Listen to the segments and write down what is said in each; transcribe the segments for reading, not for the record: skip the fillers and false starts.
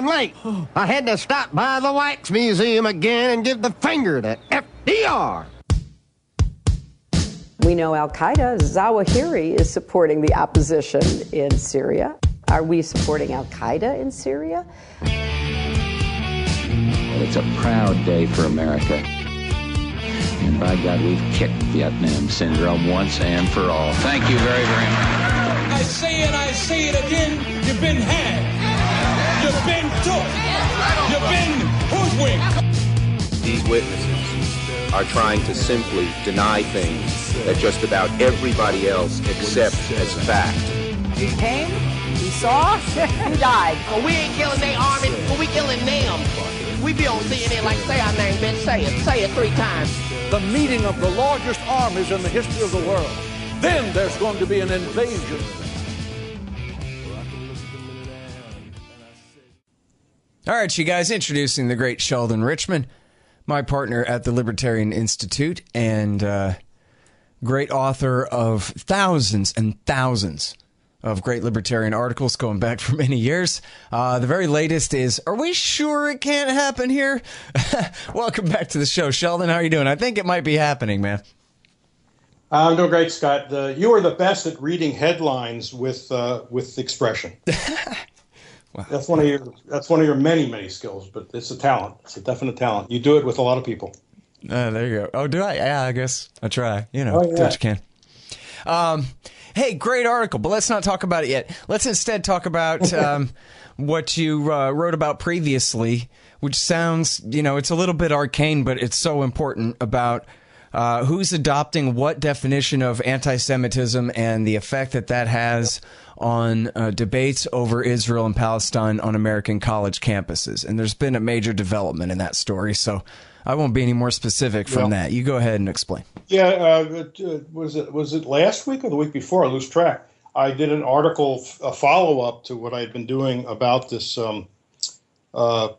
I'm late. I had to stop by the Wax Museum again and give the finger to FDR. We know Al-Qaeda, Zawahiri, is supporting the opposition in Syria. Are we supporting Al-Qaeda in Syria? It's a proud day for America. And by God, we've kicked Vietnam syndrome once and for all. Thank you very, very much. I say it again, you've been had. You've been took. You've been hoodwinked. These witnesses are trying to simply deny things that just about everybody else accepts as fact. He came, he saw, he died. Well, we ain't killing their army, but we killing them. We be on CNN like, say our name, bitch, say it 3 times. The meeting of the largest armies in the history of the world. Then there's going to be an invasion. All right, you guys, introducing the great Sheldon Richman, my partner at the Libertarian Institute and great author of thousands and thousands of great libertarian articles going back for many years. The very latest is, are we sure it can't happen here? Welcome back to the show, Sheldon. How are you doing? I think it might be happening, man. I'm doing great, Scott. You are the best at reading headlines with expression. Wow. That's one of your many skills, but it's a talent. It's a definite talent. You do it with a lot of people. There you go. Oh, do I? Yeah, I guess I try. You know, do what you can. Hey, great article, but let's not talk about it yet. Let's instead talk about what you wrote about previously, which sounds, it's a little bit arcane, but it's so important, about who's adopting what definition of anti-Semitism and the effect that has on debates over Israel and Palestine on American college campuses. And there's been a major development in that story, so I won't be any more specific from that. You go ahead and explain. Yeah, was it last week or the week before? I lose track. I did an article, a follow-up to what I had been doing about this, in the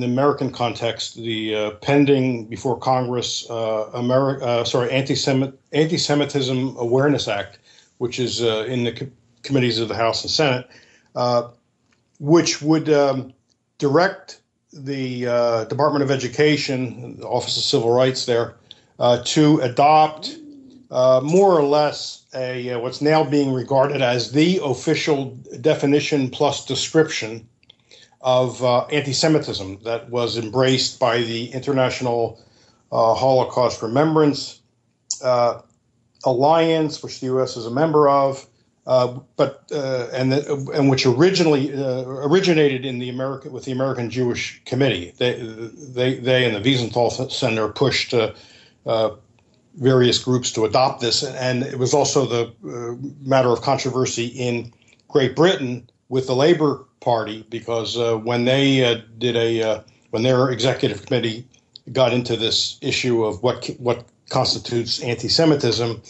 American context, the pending before Congress Anti-Semitism Awareness Act, which is in the committees of the House and Senate, which would direct the Department of Education, the Office of Civil Rights there, to adopt more or less what's now being regarded as the official definition plus description of anti-Semitism that was embraced by the International Holocaust Remembrance Alliance, which the U.S. is a member of, and which originally originated in with the American Jewish Committee. They and the Wiesenthal Center pushed various groups to adopt this, and it was also the matter of controversy in Great Britain with the Labour Party, because when they when their executive committee got into this issue of what constitutes anti-Semitism,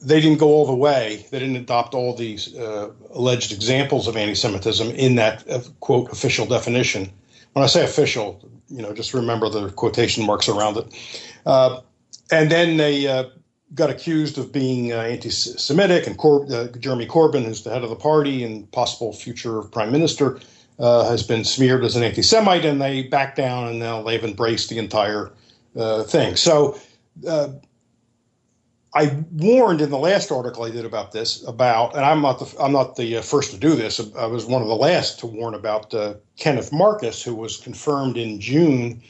they didn't go all the way. They didn't adopt all these alleged examples of anti-Semitism in that quote official definition. When I say official, just remember the quotation marks around it. And then they got accused of being anti-Semitic, and Jeremy Corbyn, who's the head of the party and possible future prime minister, has been smeared as an anti-Semite, and they backed down, and now they've embraced the entire thing. So I warned in the last article I did about this, and I'm not the first to do this. I was one of the last to warn about Kenneth Marcus, who was confirmed in June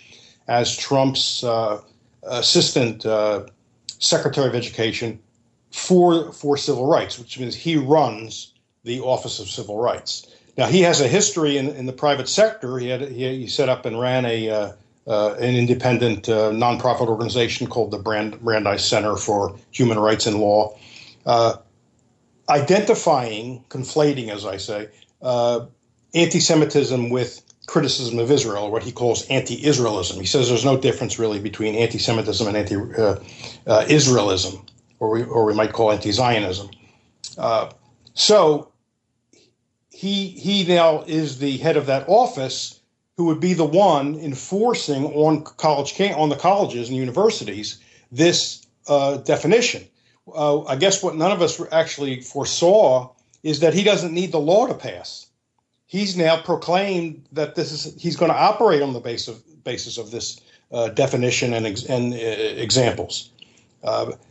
as Trump's assistant Secretary of Education for civil rights, which means he runs the Office of Civil Rights. Now, he has a history in the private sector. He set up and ran an independent nonprofit organization called the Brandeis Center for Human Rights and Law, conflating, as I say, anti-Semitism with criticism of Israel, or what he calls anti-Israelism. He says there's no difference really between anti-Semitism and anti-Israelism, or we might call anti-Zionism. So he now is the head of that office, who would be the one enforcing on the colleges and universities this definition. I guess what none of us actually foresaw is that he doesn't need the law to pass. he's now proclaimed that he's going to operate on the basis of this definition and examples.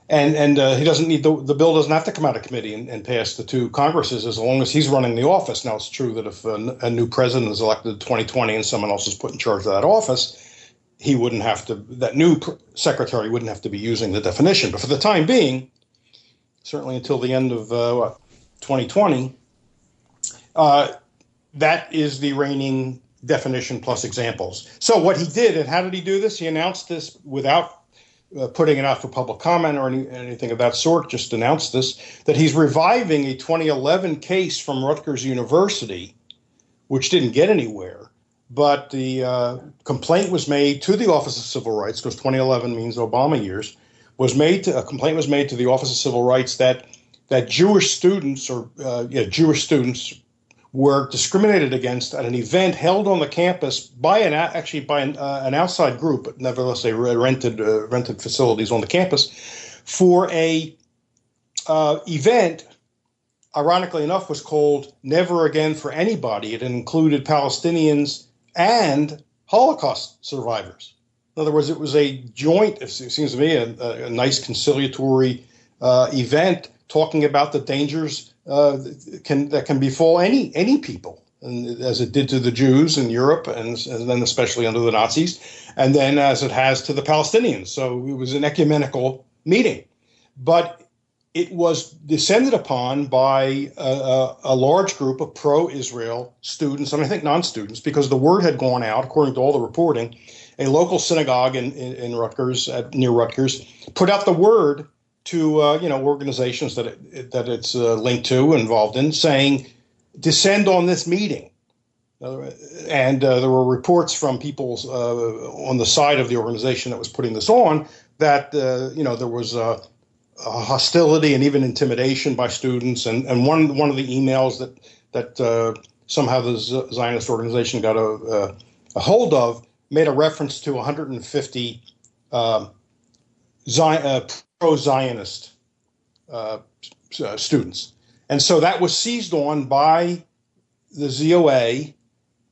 And he doesn't need the bill doesn't have to come out of committee and pass the two Congresses as long as he's running the office. Now, it's true that if a new president is elected in 2020 and someone else is put in charge of that office, he wouldn't have to. That new secretary wouldn't have to be using the definition. But for the time being, certainly until the end of 2020, that is the reigning definition plus examples. So what he did, and how did he do this? He announced this without putting it out for public comment or anything of that sort, just announced this, that he's reviving a 2011 case from Rutgers University, which didn't get anywhere. But the complaint was made to the Office of Civil Rights, because 2011 means Obama years, a complaint was made to the Office of Civil Rights that Jewish students were discriminated against at an event held on the campus by an outside group, but nevertheless they rented facilities on the campus for a event. Ironically enough, was called "Never Again for Anybody." It included Palestinians and Holocaust survivors. In other words, it was a joint. It seems to me a nice conciliatory event talking about the dangers that can befall any people, and as it did to the Jews in Europe, and then especially under the Nazis, and then as it has to the Palestinians. So it was an ecumenical meeting, but it was descended upon by a large group of pro-Israel students, and I think non-students, because the word had gone out, according to all the reporting. A local synagogue in Rutgers, near Rutgers, put out the word to organizations that it's linked to, involved in, saying, descend on this meeting. And there were reports from people on the side of the organization that was putting this on that there was a hostility and even intimidation by students. And one of the emails that somehow the Zionist organization got a hold of made a reference to 150 pro-Zionist students. And so that was seized on by the ZOA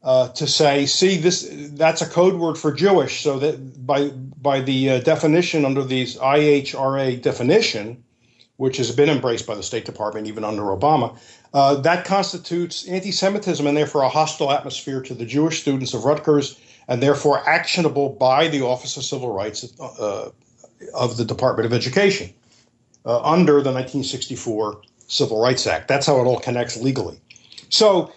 to say, see, that's a code word for Jewish. So that by the definition under these IHRA definition, which has been embraced by the State Department even under Obama, that constitutes anti-Semitism and therefore a hostile atmosphere to the Jewish students of Rutgers, and therefore actionable by the Office of Civil Rights of the Department of Education under the 1964 Civil Rights Act. That's how it all connects legally. So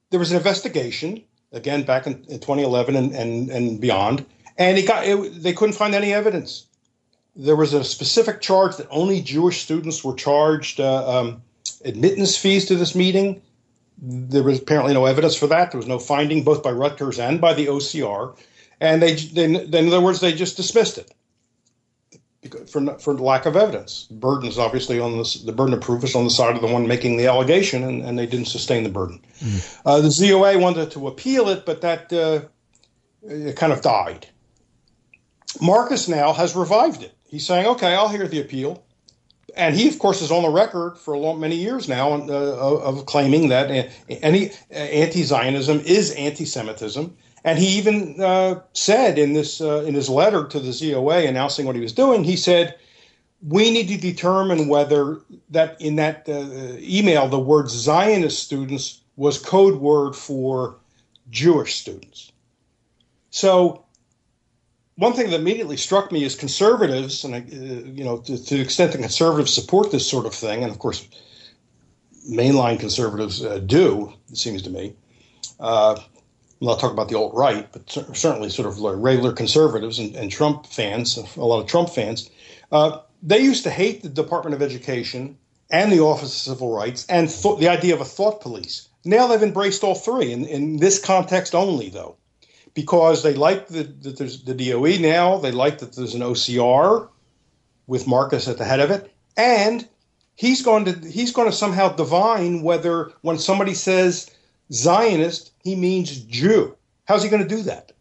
there was an investigation, again, back in 2011 and beyond, and they couldn't find any evidence. There was a specific charge that only Jewish students were charged admittance fees to this meeting. There was apparently no evidence for that. There was no finding, both by Rutgers and by the OCR. And in other words, they just dismissed it for lack of evidence. The burden is obviously the burden of proof is on the side of the one making the allegation, and they didn't sustain the burden. The ZOA wanted to appeal it, but that it kind of died. Marcus now has revived it. He's saying, okay, I'll hear the appeal. And he, of course, is on the record for many years now of claiming that any anti-Zionism is anti-Semitism. And he even said in his letter to the ZOA announcing what he was doing, he said, we need to determine whether that in that email, the word Zionist students was code word for Jewish students. So one thing that immediately struck me is conservatives, and to the extent that conservatives support this sort of thing, and of course, mainline conservatives do, it seems to me. I'm not talking about the alt-right, but certainly sort of like regular conservatives and Trump fans, a lot of Trump fans. They used to hate the Department of Education and the Office of Civil Rights and the idea of a thought police. Now they've embraced all three in this context only, though. Because they like that there's the DOE now, they like that there's an OCR with Marcus at the head of it, and he's going to somehow divine whether when somebody says Zionist, he means Jew. How's he going to do that?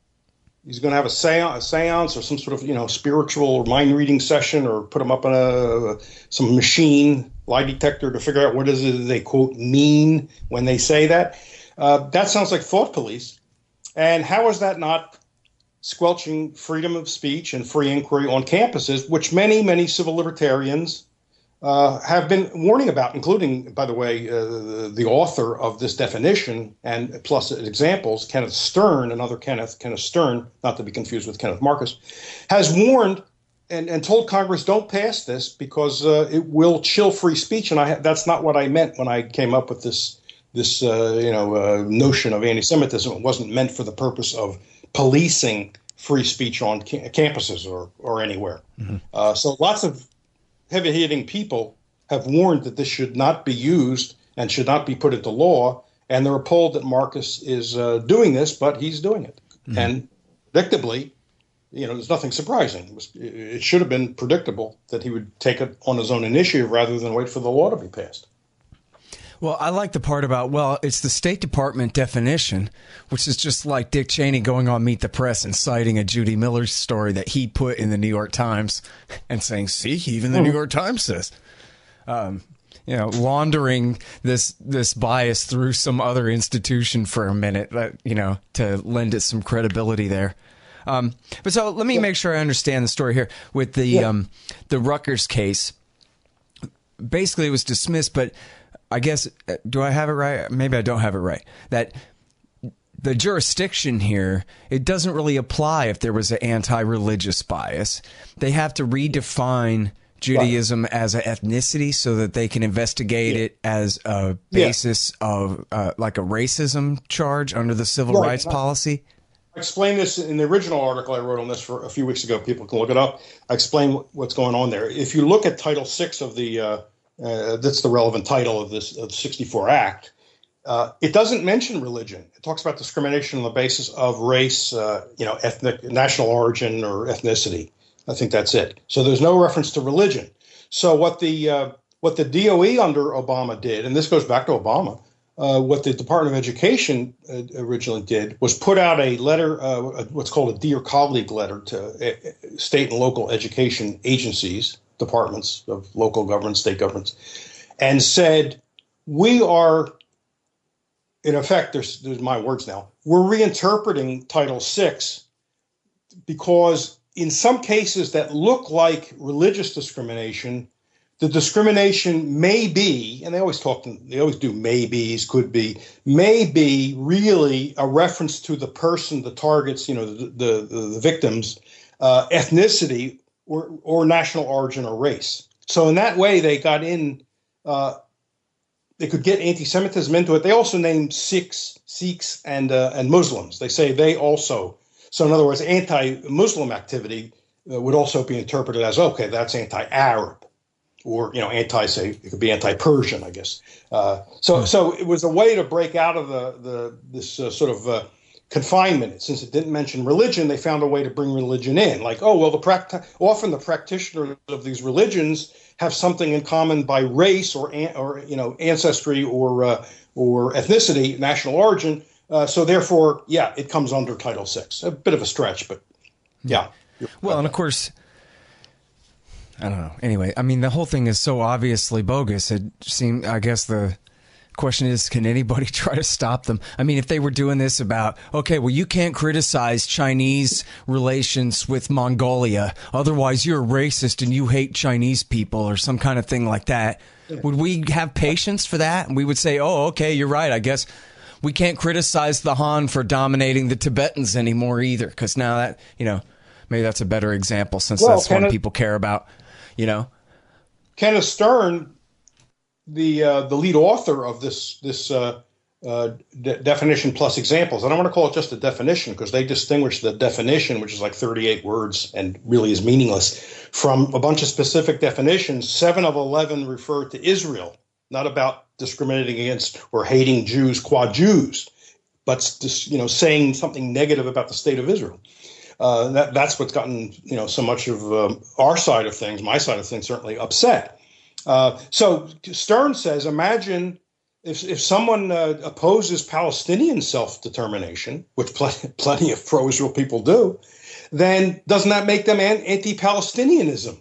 He's going to have a seance or some sort of spiritual mind reading session, or put them up on some machine lie detector to figure out what is it they quote mean when they say that. That sounds like thought police. And how is that not squelching freedom of speech and free inquiry on campuses, which many, many civil libertarians have been warning about, including, by the way, the author of this definition and plus examples, Kenneth Stern, another Kenneth Stern, not to be confused with Kenneth Marcus, has warned and told Congress, don't pass this because it will chill free speech. And that's not what I meant when I came up with this notion of anti-Semitism. It wasn't meant for the purpose of policing free speech on campuses or anywhere. Mm-hmm. So lots of heavy-hitting people have warned that this should not be used and should not be put into law, and they're appalled that Marcus is doing this, but he's doing it. Mm-hmm. And predictably, there's nothing surprising. It should have been predictable that he would take it on his own initiative rather than wait for the law to be passed. Well, I like the part about, it's the State Department definition, which is just like Dick Cheney going on Meet the Press and citing a Judy Miller story that he put in the New York Times and saying, see, even the New York Times says, laundering this bias through some other institution for a minute, to lend it some credibility there. But so let me make sure I understand the story here with the Rutgers case. Basically, it was dismissed, but I guess, do I have it right? Maybe I don't have it right. That the jurisdiction here, it doesn't really apply if there was an anti-religious bias. They have to redefine Judaism as an ethnicity so that they can investigate it as a basis of like a racism charge under the civil rights policy. I explained this in the original article I wrote on this for a few weeks ago. People can look it up. I explain what's going on there. If you look at Title VI of the that's the relevant title of this of the 64 Act. It doesn't mention religion. It talks about discrimination on the basis of race, ethnic, national origin, or ethnicity. I think that's it. So there's no reference to religion. So what the DOE under Obama did, and this goes back to Obama, what the Department of Education originally did was put out a letter, what's called a Dear Colleague letter to state and local education agencies, departments of local government, state governments, and said, we are, in effect, there's my words now, we're reinterpreting Title VI because in some cases that look like religious discrimination, the discrimination may be, and they always do maybes, could be, may be really a reference to the person, the targets, the victims, ethnicity, or national origin or race. So in that way, they got in, they could get anti-Semitism into it. They also named Sikhs and Muslims. They say they also, so in other words, anti-Muslim activity would also be interpreted as, okay, that's anti-Arab or, say, it could be anti-Persian, I guess. So it was a way to break out of this sort of confinement. Since it didn't mention religion, they found a way to bring religion in. Like, often the practitioners of these religions have something in common by race or ancestry or ethnicity, national origin. So therefore, it comes under Title VI. A bit of a stretch, but yeah. Well, and of course, I don't know. Anyway, I mean, the whole thing is so obviously bogus. It seemed, I guess the question is, can anybody try to stop them? I mean, if they were doing this about, okay, well, you can't criticize Chinese relations with Mongolia, otherwise you're a racist and you hate Chinese people or some kind of thing like that. Would we have patience for that? And we would say, oh, okay, you're right. I guess we can't criticize the Han for dominating the Tibetans anymore either, because now that, maybe that's a better example since that's one people care about, Kenneth Stern, the lead author of this definition plus examples. I don't want to call it just a definition because they distinguish the definition, which is like 38 words and really is meaningless, from a bunch of specific definitions. 7 of 11 refer to Israel, not about discriminating against or hating Jews qua Jews, but saying something negative about the state of Israel. That's what's gotten so much of our side of things, my side of things, certainly upset. So Stern says, imagine if someone opposes Palestinian self-determination, which plenty of pro-Israel people do, then doesn't that make them anti-Palestinianism?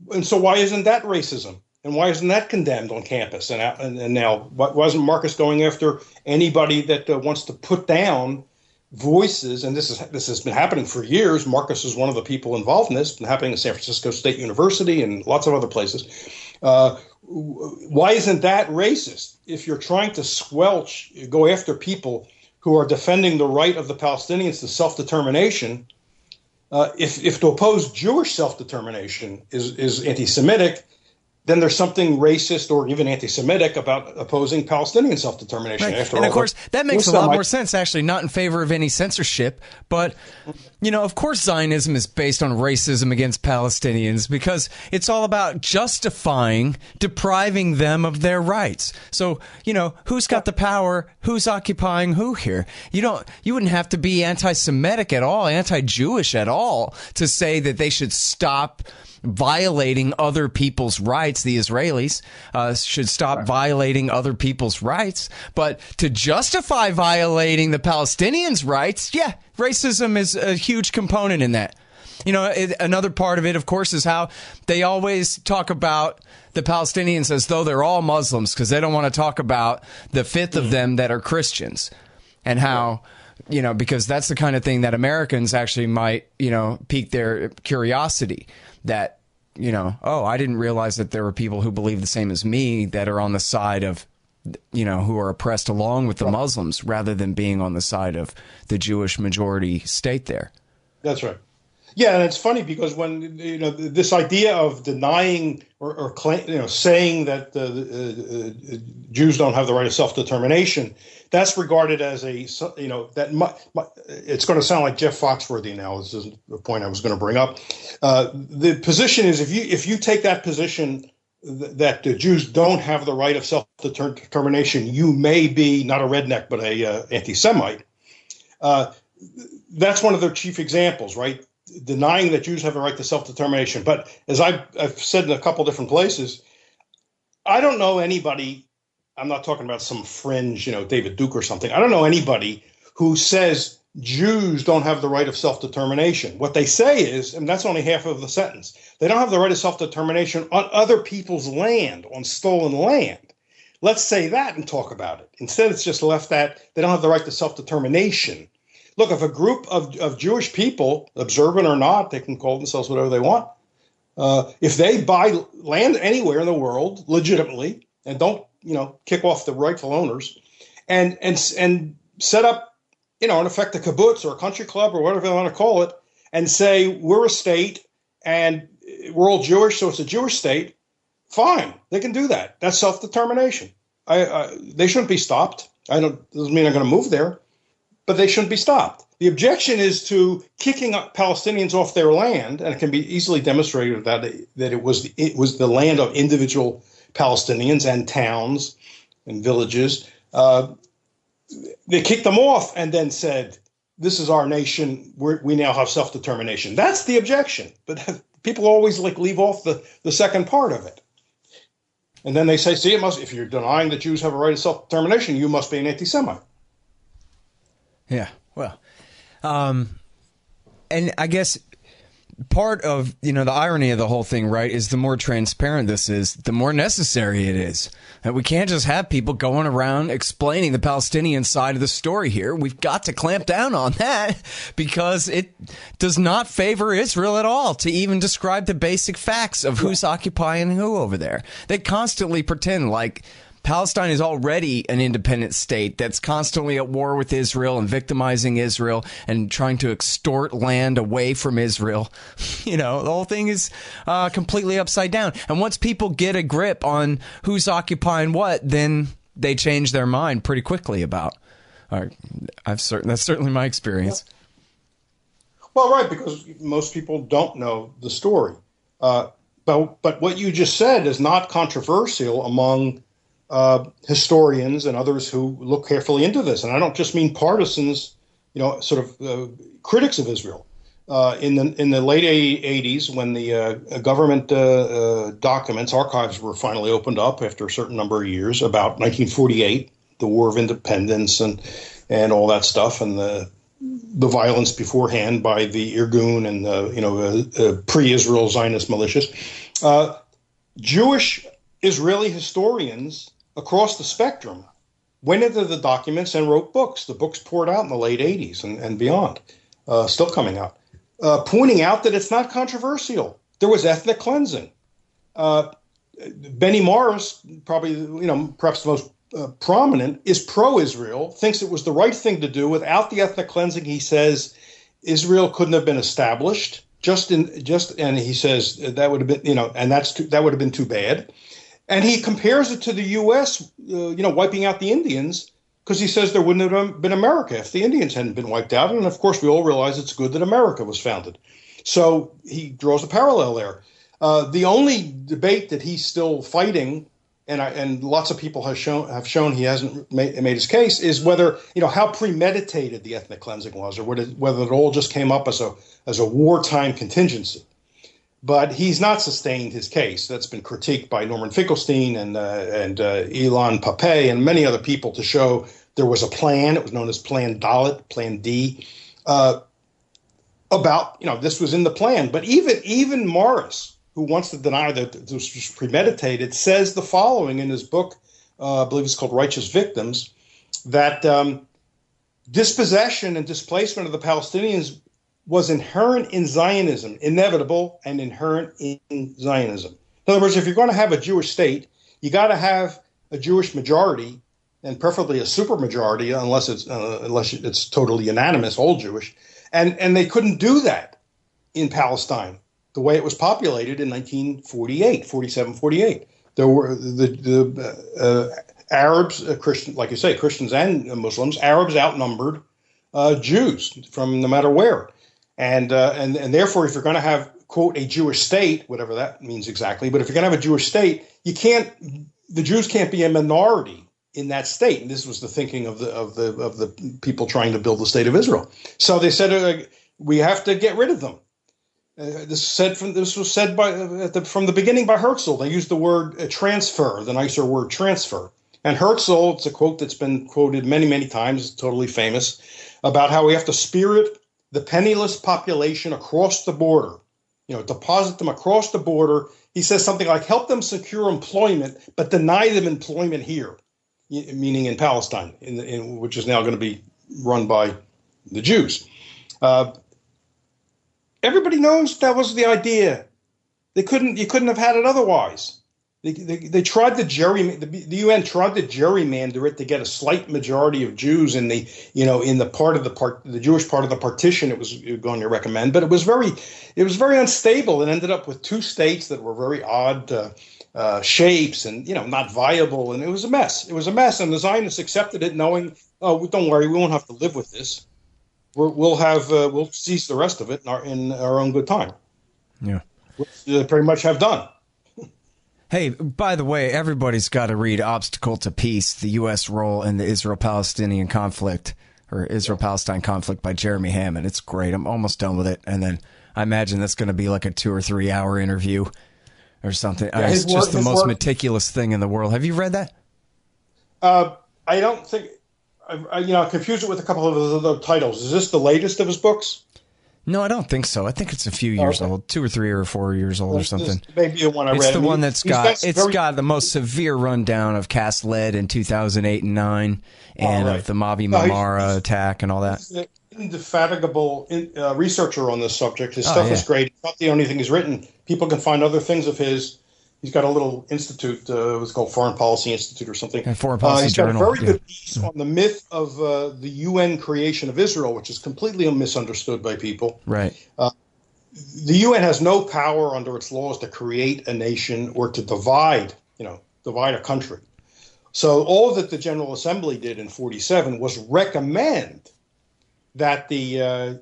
And so why isn't that racism? And why isn't that condemned on campus? And now, wasn't Marcus going after anybody that wants to put down voices? And this has been happening for years. Marcus is one of the people involved in this. It's been happening at San Francisco State University and lots of other places. Why isn't that racist? If you're trying to go after people who are defending the right of the Palestinians to self-determination, if to oppose Jewish self-determination is anti-Semitic, then there's something racist or even anti-Semitic about opposing Palestinian self-determination. Right. After and all, of course, that makes a lot more sense, actually, not in favor of any censorship. But, of course, Zionism is based on racism against Palestinians because it's all about justifying depriving them of their rights. So, who's got the power? Who's occupying who here? You wouldn't have to be anti-Semitic at all, anti-Jewish at all, to say that they should stop violating other people's rights. The Israelis should stop violating other people's rights. But to justify violating the Palestinians' rights, yeah, racism is a huge component in that. Another part of it, of course, is how they always talk about the Palestinians as though they're all Muslims because they don't want to talk about the fifth of them that are Christians and how, because that's the kind of thing that Americans actually might, pique their curiosity. That, I didn't realize that there were people who believe the same as me that are on the side of, who are oppressed along with the Muslims rather than being on the side of the Jewish majority state there. That's right. Yeah, and it's funny because when this idea of denying or saying that Jews don't have the right of self-determination, that's regarded as it's going to sound like Jeff Foxworthy now. This is the point I was going to bring up. The position is if you take that position that the Jews don't have the right of self-determination, you may be not a redneck but a anti-Semite. That's one of their chief examples, right? Denying that Jews have a right to self-determination. But as I've said in a couple different places, I don't know anybody, I'm not talking about some fringe, David Duke or something. I don't know anybody who says Jews don't have the right of self-determination. What they say is, and that's only half of the sentence, they don't have the right of self-determination on other people's land, on stolen land. Let's say that and talk about it. Instead, it's just left that they don't have the right to self-determination. Look, if a group of Jewish people, observant or not, they can call themselves whatever they want. If they buy land anywhere in the world legitimately and don't, kick off the rightful owners, and set up, in effect, a kibbutz or a country club or whatever they want to call it, and say we're a state and we're all Jewish, so it's a Jewish state. Fine, they can do that. That's self-determination. They shouldn't be stopped. Doesn't mean I'm going to move there. But they shouldn't be stopped. The objection is to kicking Palestinians off their land, and it can be easily demonstrated that it was the land of individual Palestinians and towns and villages. They kicked them off and then said, "This is our nation. We now have self-determination." That's the objection. But people always leave off the second part of it, and then they say, "See, if you're denying that Jews have a right of self-determination, you must be an anti-Semite." Yeah, well, and I guess part of, the irony of the whole thing, right, is the more transparent this is, the more necessary it is. That we can't just have people going around explaining the Palestinian side of the story here. We've got to clamp down on that because it does not favor Israel at all to even describe the basic facts of who's occupying who over there. They constantly pretend like Palestine is already an independent state that's constantly at war with Israel and victimizing Israel and trying to extort land away from Israel. The whole thing is completely upside down. And once people get a grip on who's occupying what, then they change their mind pretty quickly about. That's certainly my experience. Well, right, because most people don't know the story. But what you just said is not controversial among historians and others who look carefully into this. And I don't just mean partisans, critics of Israel. In the late 80s, when the government documents, archives were finally opened up after a certain number of years, about 1948, the War of Independence and all that stuff, and the violence beforehand by the Irgun and pre-Israel Zionist militias, Jewish Israeli historians across the spectrum went into the documents and wrote books. The books poured out in the late 80s and beyond, still coming out, pointing out that it's not controversial. There was ethnic cleansing. Benny Morris, probably, perhaps the most prominent, is pro-Israel, thinks it was the right thing to do. Without the ethnic cleansing, he says, Israel couldn't have been established. And he says that would have been, and that would have been too bad. And he compares it to the U.S., wiping out the Indians, because he says there wouldn't have been America if the Indians hadn't been wiped out. And of course, we all realize it's good that America was founded. So he draws a parallel there. The only debate that he's still fighting, and lots of people have shown he hasn't made his case, is whether, how premeditated the ethnic cleansing was, or whether it all just came up as a wartime contingency. But he's not sustained his case. That's been critiqued by Norman Finkelstein and Ilan Pappé and many other people to show there was a plan. It was known as Plan Dalet, Plan D, about, this was in the plan. But even Morris, who wants to deny that this was premeditated, says the following in his book, I believe it's called Righteous Victims, that dispossession and displacement of the Palestinians was inherent in Zionism, inevitable and inherent in Zionism. In other words, if you're going to have a Jewish state, you got to have a Jewish majority, and preferably a supermajority, unless it's totally unanimous, all Jewish. And they couldn't do that in Palestine the way it was populated in 47, 48. There were the Arabs, Christian, like you say, Christians and Muslims. Arabs outnumbered Jews from no matter where. And therefore, if you're going to have, quote, a Jewish state, whatever that means exactly, but if you're going to have a Jewish state, the Jews can't be a minority in that state. And this was the thinking of the people trying to build the state of Israel. So they said we have to get rid of them. This was said from the beginning by Herzl. They used the word transfer, the nicer word transfer. And Herzl, it's a quote that's been quoted many, many times, it's totally famous, about how we have to spirit the penniless population across the border, deposit them across the border. He says something like, help them secure employment, but deny them employment here, meaning in Palestine, which is now going to be run by the Jews. Everybody knows that was the idea. You couldn't have had it otherwise. They tried to the UN tried to gerrymander it to get a slight majority of Jews in the the Jewish part of the partition it was going to recommend, but it was very unstable. It ended up with two states that were very odd shapes and not viable, and it was a mess. It was a mess, and the Zionists accepted it, knowing, oh, don't worry, we won't have to live with this. We'll seize the rest of it in our own good time. Yeah, which they pretty much have done. Hey, by the way, everybody's got to read Obstacle to Peace, the U.S. Role in the Israel-Palestinian Conflict, or Israel-Palestine Conflict by Jeremy Hammond. It's great. I'm almost done with it. And then I imagine that's going to be like a 2 or 3 hour interview or something. Yeah, it's just the most meticulous thing in the world. Have you read that? I don't think... I confused it with a couple of other titles. Is this the latest of his books? No, I don't think so. I think it's a few years old, 2 or 3 or 4 years old or something. Maybe the one I read. It's the one that's got the most severe rundown of Cast Lead in 2008 and 9, and of the Mavi Marmara attack and all that. He's an indefatigable researcher on this subject. His stuff is great. It's not the only thing he's written. People can find other things of his. He's got a little institute. It was called Foreign Policy Institute or something. And Foreign Policy he's got Journal. a very good piece on the myth of the UN creation of Israel, which is completely misunderstood by people. Right. The UN has no power under its laws to create a nation or to divide a country. So all that the General Assembly did in 47 was recommend that the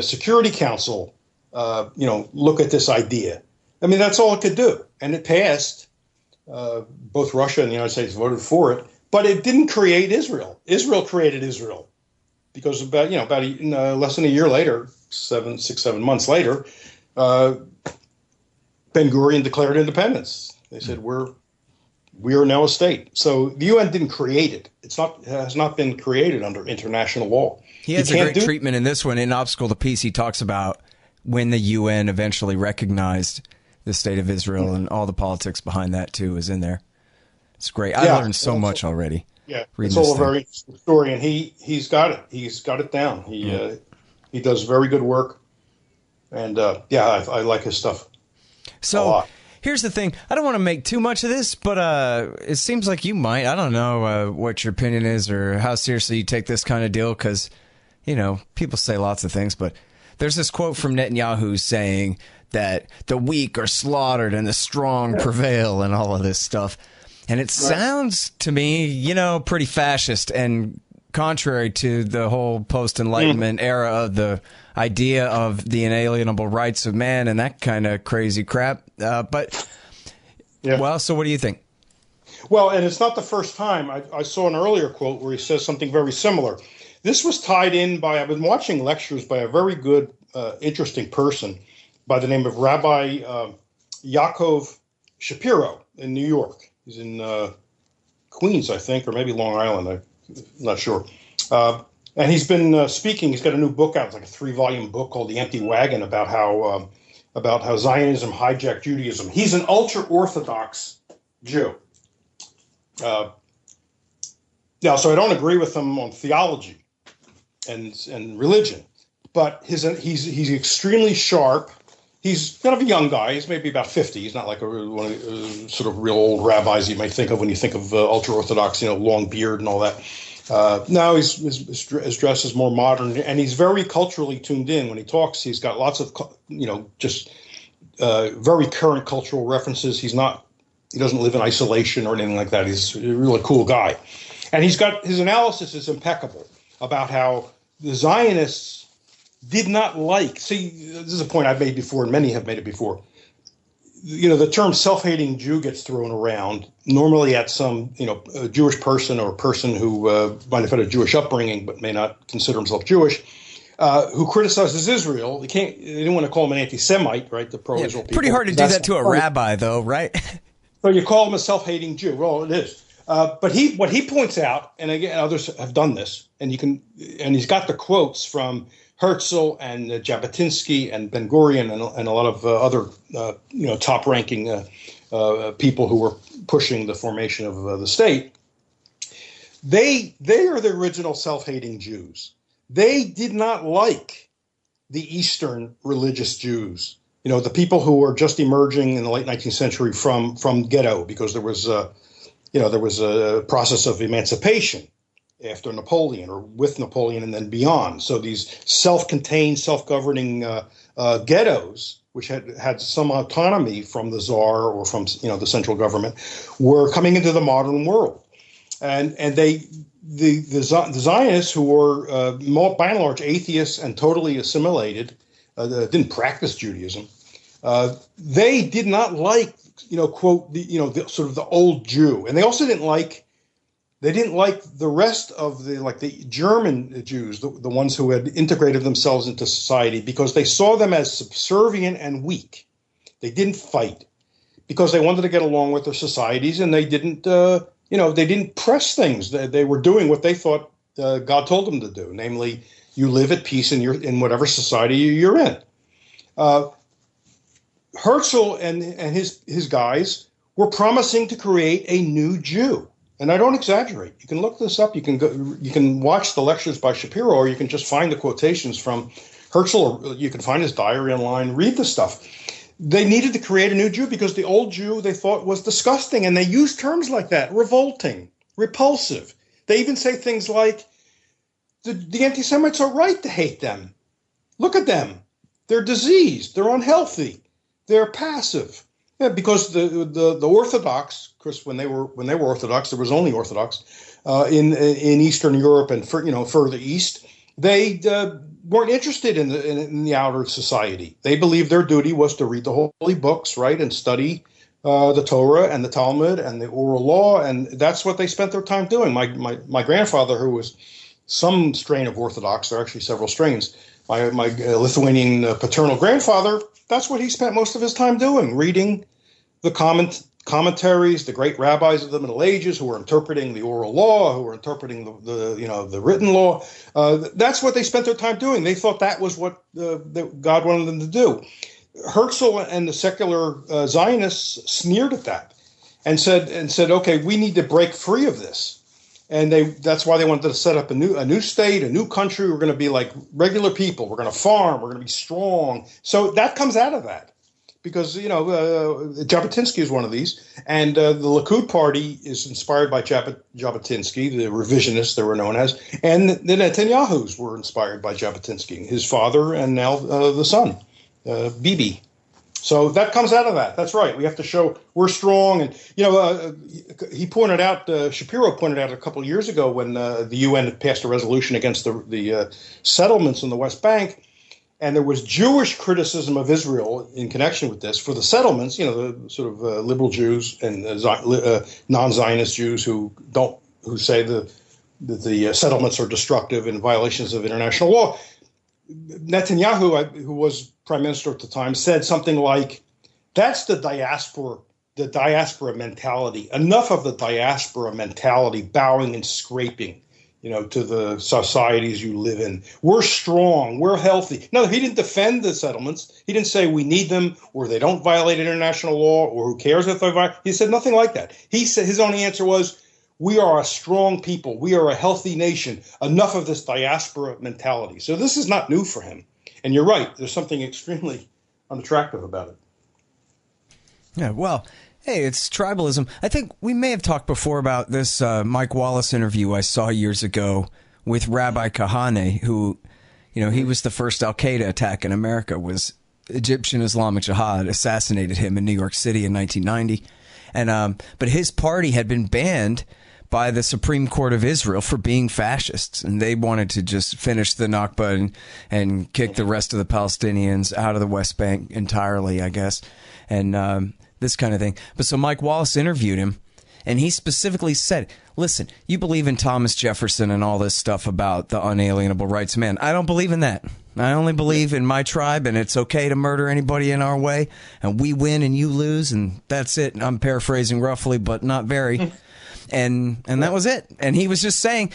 Security Council, look at this idea. I mean, that's all it could do. And it passed. Both Russia and the United States voted for it. But it didn't create Israel. Israel created Israel. Because about less than a year later, 7 months later, Ben-Gurion declared independence. They said, we are now a state. So the UN didn't create it. It has not been created under international law. He has a great treatment in this one. In Obstacle to Peace, he talks about when the UN eventually recognized the state of Israel and all the politics behind that too is in there. It's great. I learned so much already. Yeah, it's all a very interesting story, and he's got it. He's got it down. He does very good work, and I like his stuff. So here's the thing. I don't want to make too much of this, but it seems like you might. I don't know what your opinion is or how seriously you take this kind of deal, because, you know, people say lots of things, but there's this quote from Netanyahu saying that the weak are slaughtered and the strong prevail and all of this stuff. And it sounds to me, you know, pretty fascist and contrary to the whole post-Enlightenment era of the idea of the inalienable rights of man and that kind of crazy crap. Well, so what do you think? Well, and it's not the first time. I saw an earlier quote where he says something very similar. This was tied in by, I've been watching lectures by a very good, interesting person by the name of Rabbi Yaakov Shapiro in New York. He's in Queens, I think, or maybe Long Island. I'm not sure. And he's been speaking. He's got a new book out. It's like a 3-volume book called The Empty Wagon about how Zionism hijacked Judaism. He's an ultra-Orthodox Jew. So I don't agree with him on theology and religion, but he's extremely sharp. He's kind of a young guy. He's maybe about 50. He's not like one of the sort of real old rabbis you might think of when you think of ultra-Orthodox, you know, long beard and all that. Now his dress is more modern, and he's very culturally tuned in. When he talks, he's got lots of, you know, just very current cultural references. He doesn't live in isolation or anything like that. He's a really cool guy. And his analysis is impeccable about how the Zionists did not see, this is a point I've made before, and many have made it before. You know, the term self-hating Jew gets thrown around normally at some, you know, a Jewish person or a person who might have had a Jewish upbringing but may not consider himself Jewish, who criticizes Israel. They didn't want to call him an anti-Semite, right? The pro-Israel people. Pretty hard to do that to a rabbi, though, right? So you call him a self-hating Jew. Well, it is. But what he points out, and again, others have done this, and he's got the quotes from Herzl and Jabotinsky and Ben Gurion and a lot of other top-ranking people who were pushing the formation of the state. They are the original self-hating Jews. They did not like the Eastern religious Jews. You know, the people who were just emerging in the late 19th century from ghetto, because there was a process of emancipation after Napoleon or with Napoleon and then beyond. So these self-contained, self-governing ghettos, which had some autonomy from the Tsar or from, you know, the central government, were coming into the modern world. And the Zionists, who were by and large atheists and totally assimilated, didn't practice Judaism, they did not like, you know, quote, the sort of the old Jew. And they also didn't like the rest of the German Jews, the ones who had integrated themselves into society, because they saw them as subservient and weak. They didn't fight because they wanted to get along with their societies, and they didn't, they didn't press things. They were doing what they thought God told them to do, namely, you live at peace in whatever society you're in. Herzl and his guys were promising to create a new Jew. And I don't exaggerate. You can look this up. You can watch the lectures by Shapiro, or you can just find the quotations from Herzl, or you can find his diary online, read the stuff. They needed to create a new Jew because the old Jew they thought was disgusting. And they used terms like that: revolting, repulsive. They even say things like, the anti-Semites are right to hate them. Look at them. They're diseased. They're unhealthy. They're passive. Yeah, because the Orthodox, Chris, when they were Orthodox, there was only Orthodox in Eastern Europe and further east. They weren't interested in the outer society. They believed their duty was to read the holy books, right, and study the Torah and the Talmud and the oral law, and that's what they spent their time doing. My grandfather, who was some strain of Orthodox, there are actually several strains. My Lithuanian paternal grandfather, that's what he spent most of his time doing, reading the commentaries, the great rabbis of the Middle Ages who were interpreting the oral law, who were interpreting the written law. That's what they spent their time doing. They thought that was what God wanted them to do. Herzl and the secular Zionists sneered at that and said, okay, we need to break free of this. And that's why they wanted to set up a new state, a new country. We're going to be like regular people. We're going to farm. We're going to be strong. So that comes out of that, because Jabotinsky is one of these, and the Likud party is inspired by Jabotinsky, the revisionists they were known as, and the Netanyahus were inspired by Jabotinsky, his father, and now the son, Bibi. So that comes out of that. That's right. We have to show we're strong. And, he pointed out, Shapiro pointed out a couple of years ago when the UN had passed a resolution against the settlements in the West Bank, and there was Jewish criticism of Israel in connection with this for the settlements, the sort of liberal Jews and non-Zionist Jews who say the settlements are destructive and violations of international law. Netanyahu, who was prime minister at the time, said something like, that's the diaspora mentality. Enough of the diaspora mentality, bowing and scraping, to the societies you live in. We're strong. We're healthy. No, he didn't defend the settlements. He didn't say we need them or they don't violate international law or who cares if they violate. He said nothing like that. He said his only answer was, we are a strong people. We are a healthy nation. Enough of this diaspora mentality. So this is not new for him. And you're right. There's something extremely unattractive about it. Yeah, well, hey, it's tribalism. I think we may have talked before about this Mike Wallace interview I saw years ago with Rabbi Kahane, who, he was the first al-Qaeda attack in America, was Egyptian Islamic Jihad, assassinated him in New York City in 1990. And but his party had been banned by the Supreme Court of Israel for being fascists, and they wanted to just finish the Nakba and kick the rest of the Palestinians out of the West Bank entirely, I guess, and this kind of thing. But so Mike Wallace interviewed him, and he specifically said, listen, you believe in Thomas Jefferson and all this stuff about the unalienable rights of man. I don't believe in that. I only believe in my tribe, and it's okay to murder anybody in our way, and we win and you lose, and that's it. I'm paraphrasing roughly, but not very. And that was it. And he was just saying,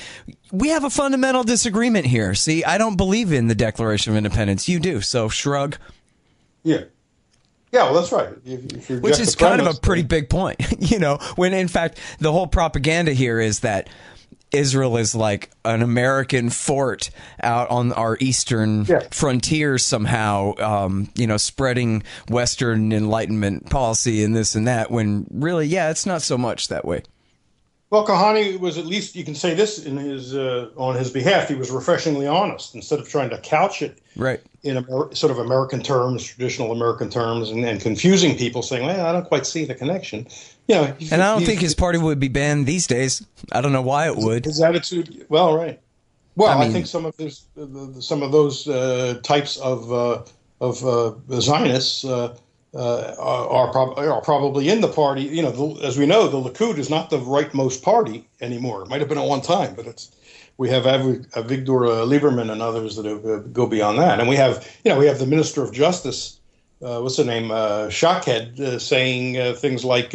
we have a fundamental disagreement here. See, I don't believe in the Declaration of Independence. You do. So shrug. Yeah. Yeah, well, that's right. Which is kind of a pretty big point, when in fact the whole propaganda here is that Israel is like an American fort out on our eastern frontiers somehow, spreading Western Enlightenment policy and this and that, when really, it's not so much that way. Well, Kahane was, at least you can say this in his on his behalf, he was refreshingly honest instead of trying to couch it in sort of American terms, traditional American terms, and confusing people, saying, well, I don't quite see the connection. And I don't think his party would be banned these days. I don't know why it would. His attitude, well, right. Well, I think some of those types of Zionists are probably in the party. As we know, the Likud is not the rightmost party anymore. It might have been at one time, but we have Avigdor Lieberman and others that go beyond that, and we have the Minister of Justice, what's her name, Shaked, saying things like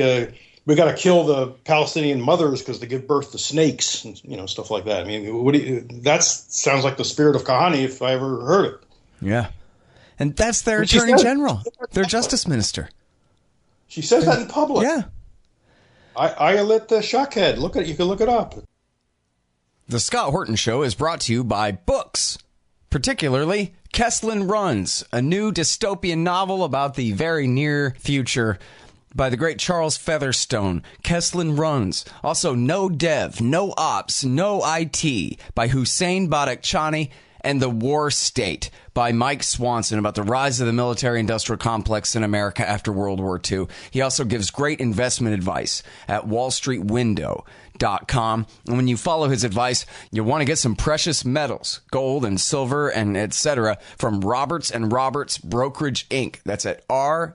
we got to kill the Palestinian mothers because they give birth to snakes, and stuff like that. I mean, that sounds like the spirit of Kahane if I ever heard it. Yeah. And that's their attorney general, their justice minister. She says that in public. Yeah. I let Shockhead look at it. You can look it up. The Scott Horton Show is brought to you by books, particularly Kesslin Runs, a new dystopian novel about the very near future by the great Charles Featherstone. Kesslin Runs. Also, No Dev, No Ops, No IT by Hussein Badakhshani, and The War State by Mike Swanson, about the rise of the military-industrial complex in America after World War II. He also gives great investment advice at wallstreetwindow.com. And when you follow his advice, you'll want to get some precious metals, gold and silver and etc. from Roberts & Roberts Brokerage Inc. That's at rrbi.co.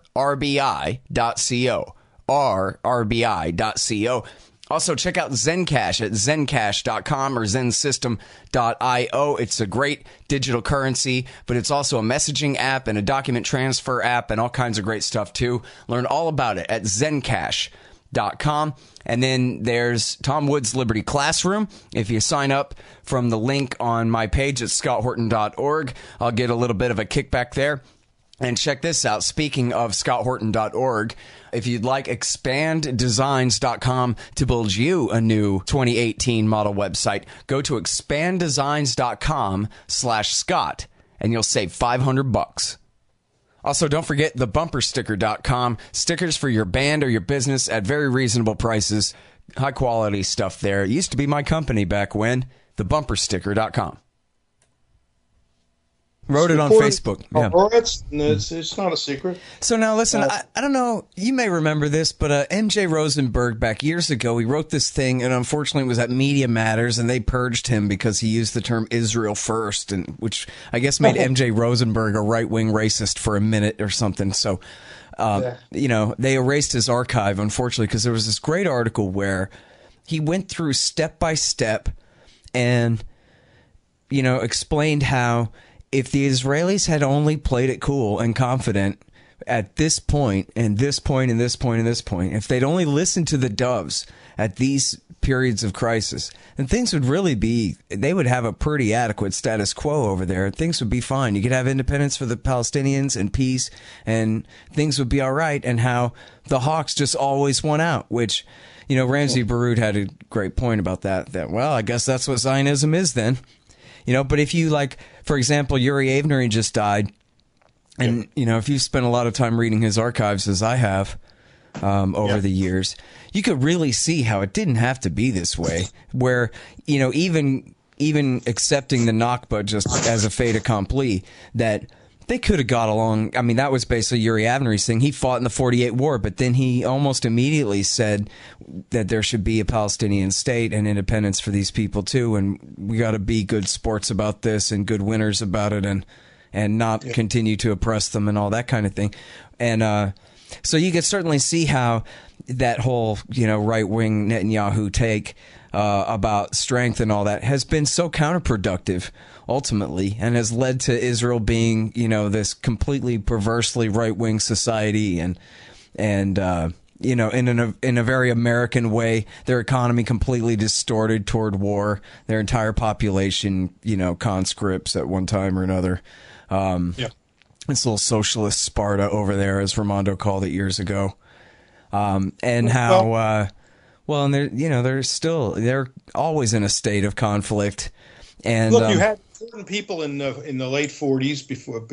rrbi.co. Also, check out Zencash at zencash.com or zensystem.io. It's a great digital currency, but it's also a messaging app and a document transfer app and all kinds of great stuff, too. Learn all about it at zencash.com. And then there's Tom Wood's Liberty Classroom. If you sign up from the link on my page at scotthorton.org, I'll get a little bit of a kickback there. And check this out. Speaking of scotthorton.org, if you'd like expanddesigns.com to build you a new 2018 model website, go to expanddesigns.com/Scott and you'll save $500. Also, don't forget the bumpersticker.com. Stickers for your band or your business at very reasonable prices. High quality stuff there. It used to be my company back when. Thebumpersticker.com. Wrote it on Facebook. Yeah. It's not a secret. So now listen, I don't know, you may remember this, but MJ Rosenberg back years ago, he wrote this thing, and unfortunately it was at Media Matters, and they purged him because he used the term Israel first, and which I guess made MJ Rosenberg a right-wing racist for a minute or something. So, you know, they erased his archive, unfortunately, because there was this great article where he went through step by step and, you know, explained how if the Israelis had only played it cool and confident at this point, and this point, and this point, and this point, if they'd only listened to the doves at these periods of crisis, then things would really be, they would have a pretty adequate status quo over there. Things would be fine. You could have independence for the Palestinians and peace, and things would be all right, and how the Hawks just always won out, which, you know, Ramsey Baroud had a great point about that, well, I guess that's what Zionism is then. You know, but if you, like, for example, Yuri Avery just died, and, you know, if you've spent a lot of time reading his archives, as I have over the years, you could really see how it didn't have to be this way, where, you know, even accepting the Nakba just as a fait accompli, that they could have got along. I mean, that was basically Yuri Avery's thing. He fought in the 48 war, but then he almost immediately said that there should be a Palestinian state and independence for these people too, and we got to be good sports about this and good winners about it, and not continue to oppress them and all that kind of thing. And so you could certainly see how that whole, you know, right-wing Netanyahu take about strength and all that has been so counterproductive ultimately, and has led to Israel being, you know, this completely perversely right-wing society, and you know, in a very American way, their economy completely distorted toward war, their entire population, you know, conscripts at one time or another. This little socialist Sparta over there, as Raimondo called it years ago. And how, and they're, you know, they're always in a state of conflict. And look, you had certain people in the late 40s before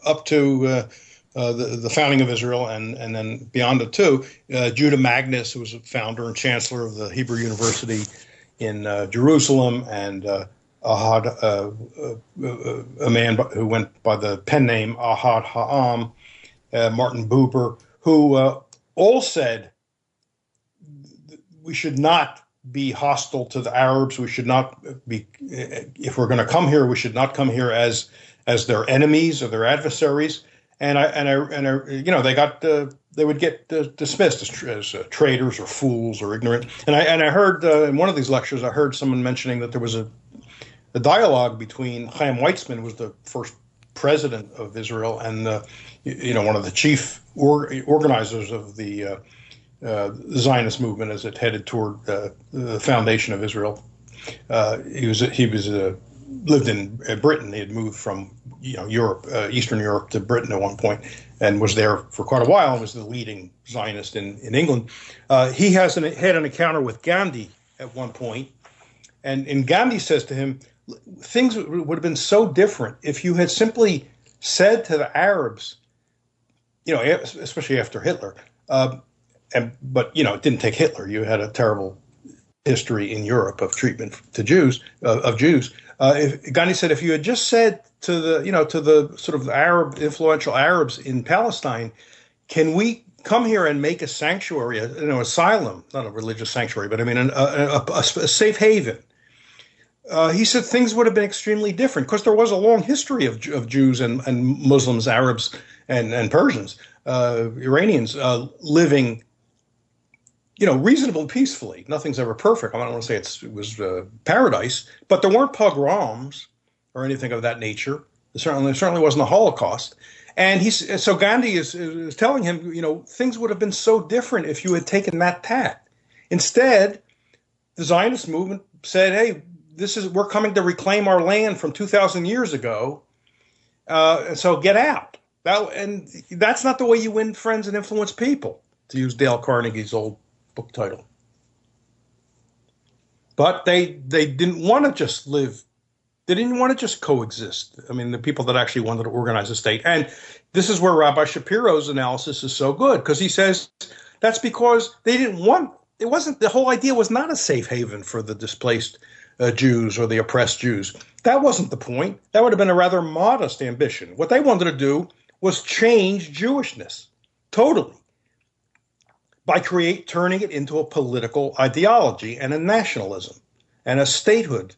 up to the founding of Israel, and then beyond it too. Judah Magnus, who was a founder and chancellor of the Hebrew University in Jerusalem, and Ahad, a man who went by the pen name Ahad Ha'am, Martin Buber, who all said we should not be hostile to the Arabs. We should not be, if we're going to come here, we should not come here as their enemies or their adversaries. And you know, they would get dismissed as traitors or fools or ignorant. And I heard in one of these lectures, I heard someone mentioning that there was a dialogue between Chaim Weizmann, who was the first president of Israel, and you know, one of the chief organizers of the Zionist movement as it headed toward the foundation of Israel. He lived in Britain. He had moved from, you know, Europe, Eastern Europe, to Britain at one point, and was there for quite a while, and was the leading Zionist in England. He had an encounter with Gandhi at one point, and Gandhi says to him, things would have been so different if you had simply said to the Arabs, you know, especially after Hitler, but, you know, it didn't take Hitler. You had a terrible history in Europe of treatment to Jews, Gandhi said, if you had just said to the sort of influential Arabs in Palestine, can we come here and make a sanctuary, asylum, not a religious sanctuary, but I mean a safe haven? He said things would have been extremely different, because there was a long history of Jews and Muslims, Arabs and Persians, Iranians living, you know, reasonably peacefully. Nothing's ever perfect. I don't want to say it was paradise, but there weren't pogroms or anything of that nature. There certainly wasn't a Holocaust. And so Gandhi is telling him, you know, things would have been so different if you had taken that tack. Instead, the Zionist movement said, hey, we're coming to reclaim our land from 2,000 years ago. So get out. And that's not the way you win friends and influence people, to use Dale Carnegie's old book title. But they didn't want to just live. They didn't want to just coexist. I mean, the people that actually wanted to organize a state. And this is where Rabbi Shapiro's analysis is so good, because he says that's because they didn't want. It wasn't, the whole idea was not a safe haven for the displaced Jews or the oppressed Jews. That wasn't the point. That would have been a rather modest ambition. What they wanted to do was change Jewishness totally by turning it into a political ideology and a nationalism and a statehood,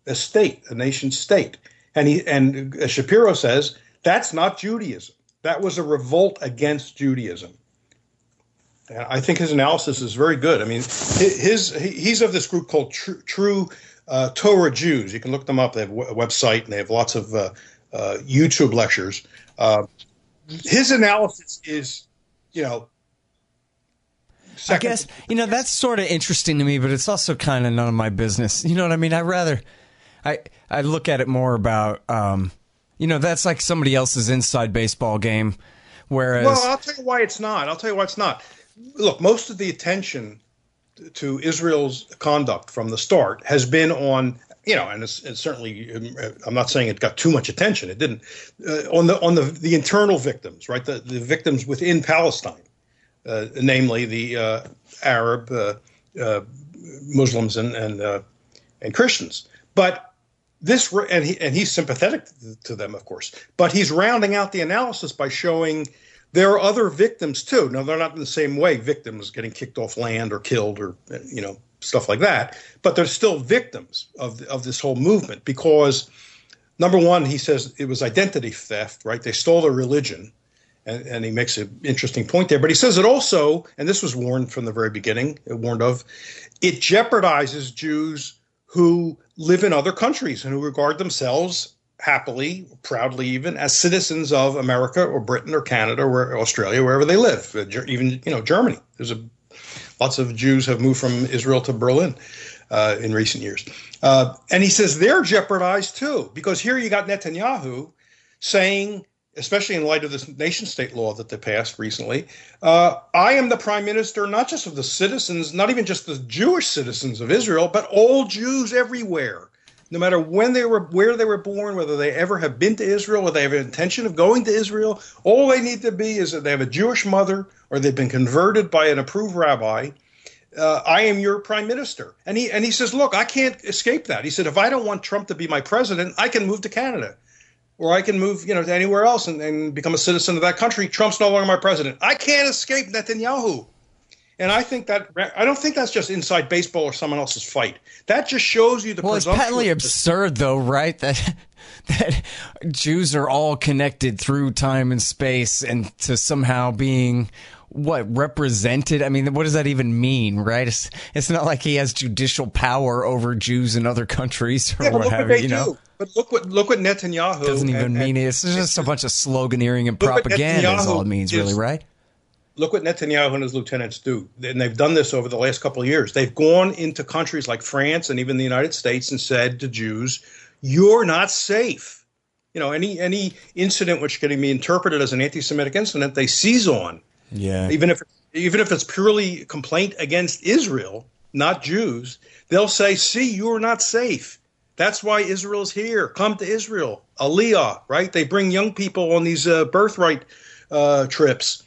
a nation state. And Shapiro says that's not Judaism. That was a revolt against Judaism. And I think his analysis is very good. I mean, he's of this group called True Torah Jews. You can look them up. They have a website and they have lots of YouTube lectures. His analysis is, I guess, that's sort of interesting to me, but it's also kind of none of my business. You know what I mean? I look at it more about, that's like somebody else's inside baseball game. Whereas, well, I'll tell you why it's not. Look, most of the attention to Israel's conduct from the start has been on, and it's certainly, I'm not saying it got too much attention. It didn't. On the internal victims, right? The victims within Palestine, namely the Arab Muslims and Christians. But this, and he's sympathetic to them, of course. But he's rounding out the analysis by showing there are other victims too. Now, they're not in the same way victims getting kicked off land or killed or, stuff like that. But they're still victims of this whole movement because, number one, he says it was identity theft, right? They stole their religion. And he makes an interesting point there. But he says it also, and this was warned from the very beginning, it jeopardizes Jews who live in other countries and who regard themselves happily, proudly even, as citizens of America or Britain or Canada or Australia, wherever they live, even, Germany. Lots of Jews have moved from Israel to Berlin in recent years. And he says they're jeopardized too, because here you got Netanyahu saying, especially in light of this nation-state law that they passed recently, I am the prime minister not just of the citizens, not even just the Jewish citizens of Israel, but all Jews everywhere. No matter where they were born, whether they ever have been to Israel, whether they have an intention of going to Israel, all they need to be is that they have a Jewish mother or they've been converted by an approved rabbi. I am your prime minister. And he says, look, I can't escape that. He said, if I don't want Trump to be my president, I can move to Canada. Or I can move, to anywhere else and become a citizen of that country. Trump's no longer my president. I can't escape Netanyahu. And I don't think that's just inside baseball or someone else's fight. That just shows you the presumption. Well, it's patently absurd, though, right? That Jews are all connected through time and space, and to somehow being represented. I mean, what does that even mean, right? It's not like he has judicial power over Jews in other countries or what have you. But look what Netanyahu doesn't even mean. It's just a bunch of sloganeering and propaganda. Is all it means, really, right? Look what Netanyahu and his lieutenants do. And they've done this over the last couple of years. They've gone into countries like France and even the United States and said to Jews, you're not safe. Any incident which can be interpreted as an anti-Semitic incident, they seize on. Yeah. Even if it's purely a complaint against Israel, not Jews, they'll say, see, you're not safe. That's why Israel's here. Come to Israel. Aliyah, right? They bring young people on these birthright trips.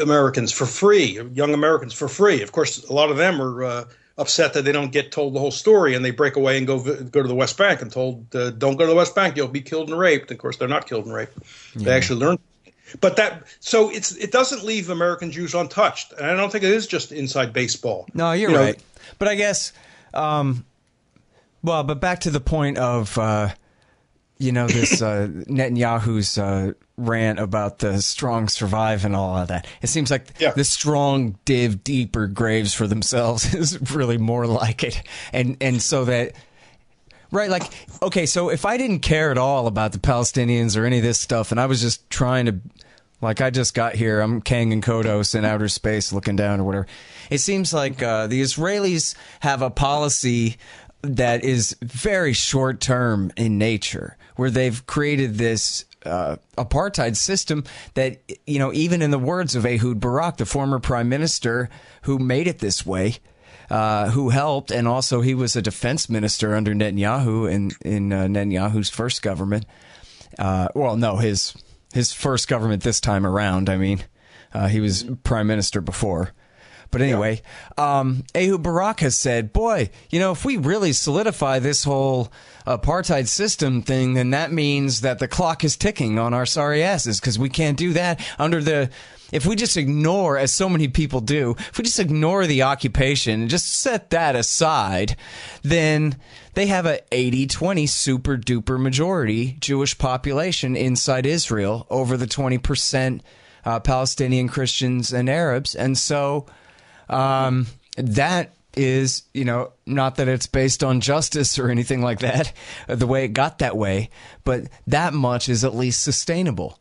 Americans for free, young Americans for free. Of course, a lot of them are upset that they don't get told the whole story, and they break away and go to the West Bank and told, don't go to the West Bank, you'll be killed and raped. Of course, they're not killed and raped. Yeah. They actually learn. But it doesn't leave American Jews untouched. And I don't think it is just inside baseball. No, you're right. But I guess, but back to the point of, this Netanyahu's rant about the strong survive and all of that. It seems like the strong dig deeper graves for themselves is really more like it. And so that, right, like, okay, so if I didn't care at all about the Palestinians or any of this stuff, and I was just trying to, like, I just got here, I'm Kang and Kodos in outer space looking down or whatever. It seems like the Israelis have a policy that is very short term in nature, where they've created this apartheid system that, you know, even in the words of Ehud Barak, the former prime minister who made it this way, who helped, and also he was a defense minister under Netanyahu in Netanyahu's first government. His first government this time around. I mean, he was prime minister before. But anyway, Ehud Barak has said, boy, you know, if we really solidify this whole apartheid system thing, then that means that the clock is ticking on our sorry asses, because we can't do that if we just ignore, as so many people do, if we just ignore the occupation and just set that aside, then they have a 80-20 super duper majority Jewish population inside Israel, over the 20% Palestinian Christians and Arabs. And so that is, you know, not that it's based on justice or anything like that, the way it got that way, but that much is at least sustainable.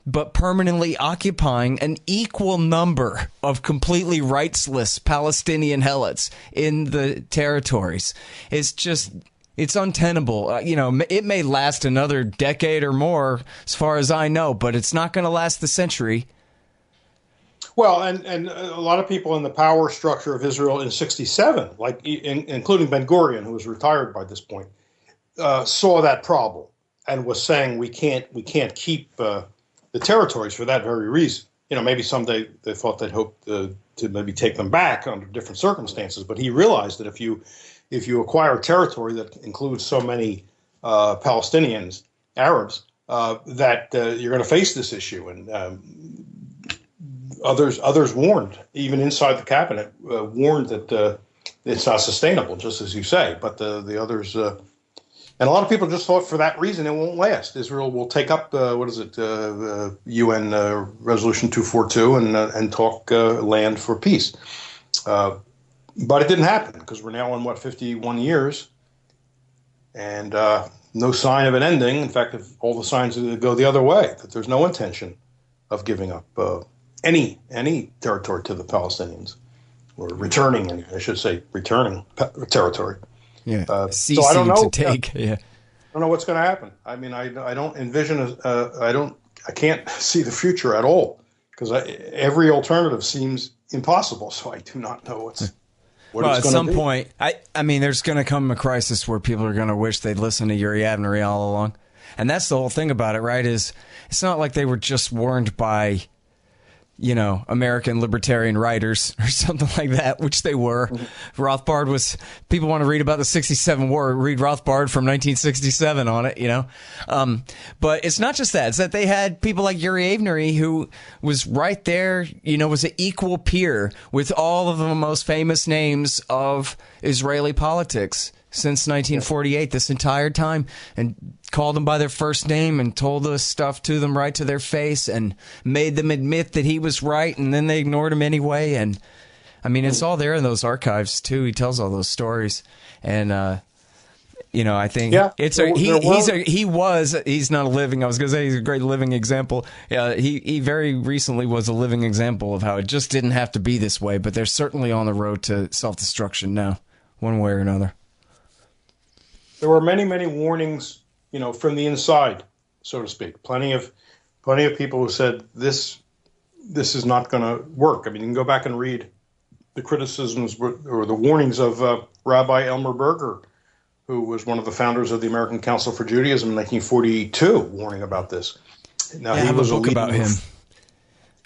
But permanently occupying an equal number of completely rightsless Palestinian helots in the territories is just, it's untenable. You know, it may last another decade or more, as far as I know, but it's not going to last the century. Well, and a lot of people in the power structure of Israel in '67, like including Ben Gurion, who was retired by this point, saw that problem and was saying we can't keep the territories for that very reason. You know, maybe someday they thought they'd hope to maybe take them back under different circumstances. But he realized that if you acquire territory that includes so many Palestinians, Arabs, that you're going to face this issue. And others warned, even inside the cabinet, warned that it's not sustainable, just as you say. But the others. And a lot of people just thought for that reason it won't last. Israel will take up, UN Resolution 242 and talk land for peace. But it didn't happen, because we're now in, 51 years, and no sign of an ending. In fact, if all the signs go the other way, that there's no intention of giving up any territory to the Palestinians, or returning, I should say, returning territory. Yeah, so I don't know. I don't know what's going to happen. I mean, I don't envision. I can't see the future at all, because every alternative seems impossible. So I do not know what it's going to be. At some point, I mean, there's going to come a crisis where people are going to wish they'd listened to Uri Avnery all along, and that's the whole thing about it, right? Is it's not like they were just warned by, you know, American libertarian writers or something like that, which they were. Rothbard was, people want to read about the 67 war, read Rothbard from 1967 on it, you know. But it's not just that. It's that they had people like Uri Avnery, who was right there, you know, was an equal peer with all of the most famous names of Israeli politics since 1948, this entire time, and called them by their first name and told us stuff to them right to their face and made them admit that he was right, and then they ignored him anyway. And I mean, it's all there in those archives too. He tells all those stories, and you know, I think he's not a living. I was going to say he's a great living example. He very recently was a living example of how it just didn't have to be this way. But they're certainly on the road to self-destruction now, one way or another. There were many, many warnings, you know, from the inside, so to speak. Plenty of people who said this is not going to work. I mean, you can go back and read the criticisms or the warnings of Rabbi Elmer Berger, who was one of the founders of the American Council for Judaism in 1942, warning about this. Now, he was a book about him.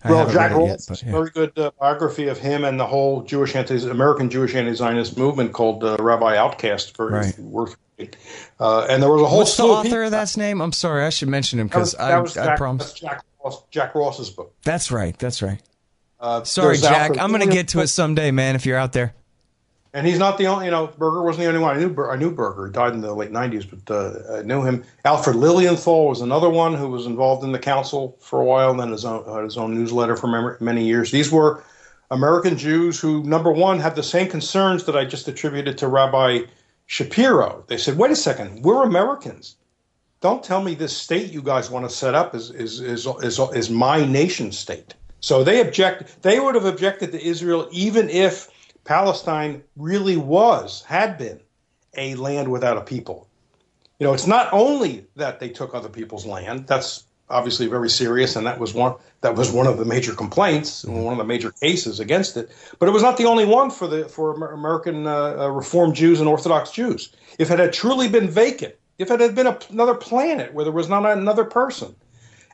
Well, Jack Ross, very good biography of him and the whole American Jewish anti-Zionist movement called Rabbi Outcast. Very worth reading. And there was a whole. What's the author of that name? I'm sorry, I should mention him, because I promised. That's Jack Ross's book. That's right. Sorry, Jack. I'm going to get to it someday, man. If you're out there. And he's not the only, you know, Berger wasn't the only one. I knew Berger. He died in the late 90s, but I knew him. Alfred Lilienthal was another one who was involved in the council for a while, and then had his own newsletter for many years. These were American Jews who, number one, had the same concerns that I just attributed to Rabbi Shapiro. They said, wait a second, we're Americans. Don't tell me this state you guys want to set up is my nation state. So they would have objected to Israel even if Palestine really had been a land without a people. You know, it's not only that they took other people's land. That's obviously very serious, and that was one of the major complaints, one of the major cases against it. But it was not the only one for American Reformed Jews and Orthodox Jews. If it had truly been vacant, if it had been another planet where there was not another person,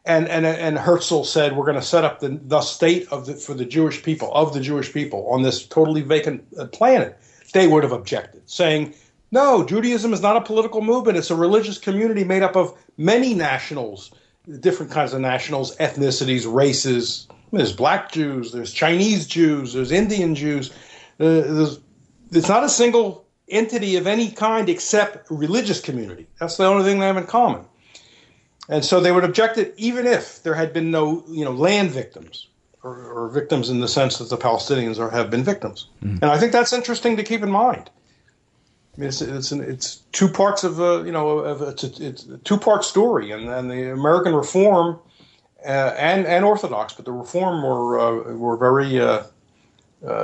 and Herzl said, we're going to set up the state for the Jewish people on this totally vacant planet, they would have objected, saying, no, Judaism is not a political movement. It's a religious community made up of many nationals, different kinds of nationals, ethnicities, races. There's black Jews, there's Chinese Jews, there's Indian Jews. It's not a single entity of any kind except religious community. That's the only thing they have in common. And so they would object it even if there had been no, land victims or victims in the sense that the Palestinians have been victims. And I think that's interesting to keep in mind. I mean, it's two parts of it's a two-part story, and the American Reform and Orthodox, but the Reform were very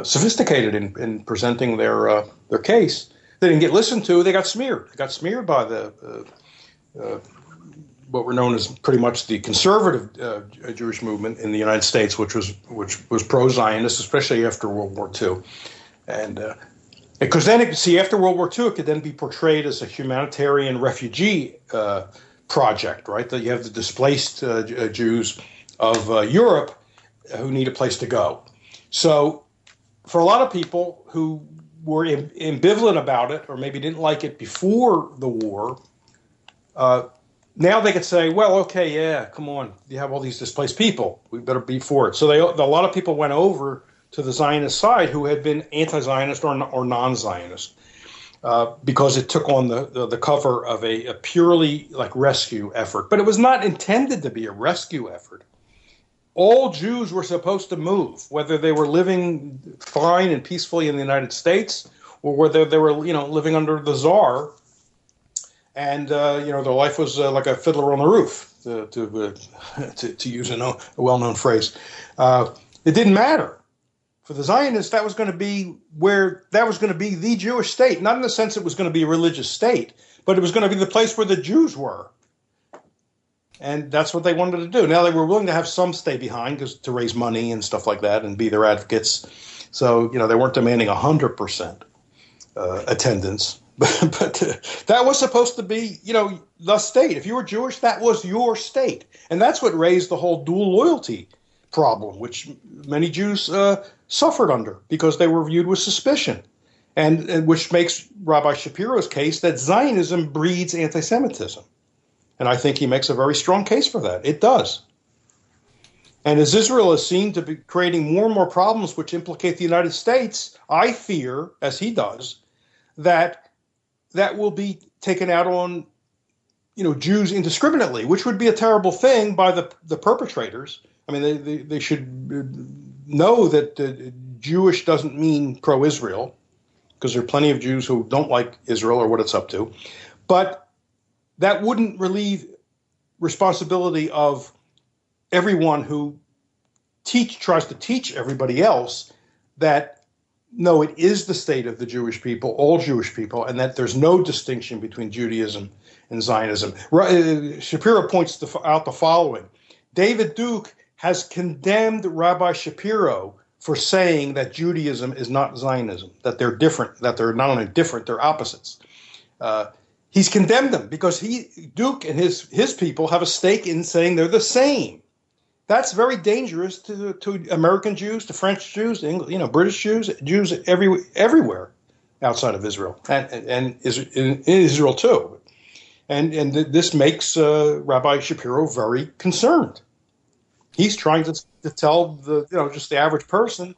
sophisticated in presenting their case. They didn't get listened to; they got smeared. They got smeared by the what were known as pretty much the conservative Jewish movement in the United States, which was pro-Zionist, especially after World War II, and. Because then, after World War II, it could then be portrayed as a humanitarian refugee project, right? That you have the displaced Jews of Europe who need a place to go. So for a lot of people who were ambivalent about it or maybe didn't like it before the war, now they could say, well, okay, yeah, come on. You have all these displaced people. We better be for it. So a lot of people went over to the Zionist side who had been anti-Zionist or non-Zionist because it took on the cover of a purely rescue effort. But it was not intended to be a rescue effort. All Jews were supposed to move, whether they were living fine and peacefully in the United States or whether they were living under the Tsar and their life was like a fiddler on the roof, to use a well-known phrase. It didn't matter. For the Zionists, that was going to be the Jewish state, not in the sense it was going to be a religious state, but it was going to be the place where the Jews were. And that's what they wanted to do. Now, they were willing to have some stay behind to raise money and stuff like that and be their advocates. So, they weren't demanding 100% attendance. But that was supposed to be, the state. If you were Jewish, that was your state. And that's what raised the whole dual loyalty problem, which many Jews suffered under because they were viewed with suspicion, and which makes Rabbi Shapiro's case that Zionism breeds anti-Semitism. And I think he makes a very strong case for that. It does. And as Israel is seen to be creating more and more problems which implicate the United States, I fear, as he does, that will be taken out on Jews indiscriminately, which would be a terrible thing by the perpetrators. I mean, they should know that Jewish doesn't mean pro-Israel, because there are plenty of Jews who don't like Israel or what it's up to. But that wouldn't relieve responsibility of everyone who tries to teach everybody else that, no, it is the state of the Jewish people, all Jewish people, and that there's no distinction between Judaism and Zionism. Shapiro points out the following. David Duke has condemned Rabbi Shapiro for saying that Judaism is not Zionism, that they're different, that they're not only different, they're opposites. He's condemned them because Duke and his people have a stake in saying they're the same. That's very dangerous to American Jews, to French Jews, to British Jews, Jews everywhere outside of Israel, and in Israel too. And this makes Rabbi Shapiro very concerned. He's trying to tell just the average person,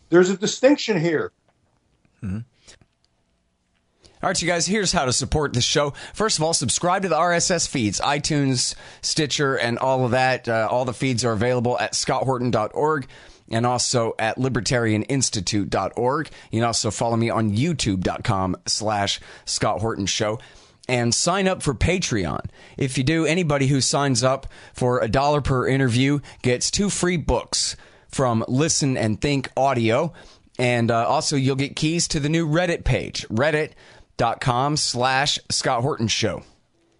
there's a distinction here. Mm-hmm. All right, you guys, here's how to support the show. First of all, subscribe to the RSS feeds, iTunes, Stitcher, and all of that. All the feeds are available at scotthorton.org and also at libertarianinstitute.org. You can also follow me on youtube.com/Scott Horton Show. And sign up for Patreon. If you do, anybody who signs up for $1 per interview gets 2 free books from Listen and Think Audio. And also, you'll get keys to the new Reddit page, Reddit reddit.com/Scott Horton Show.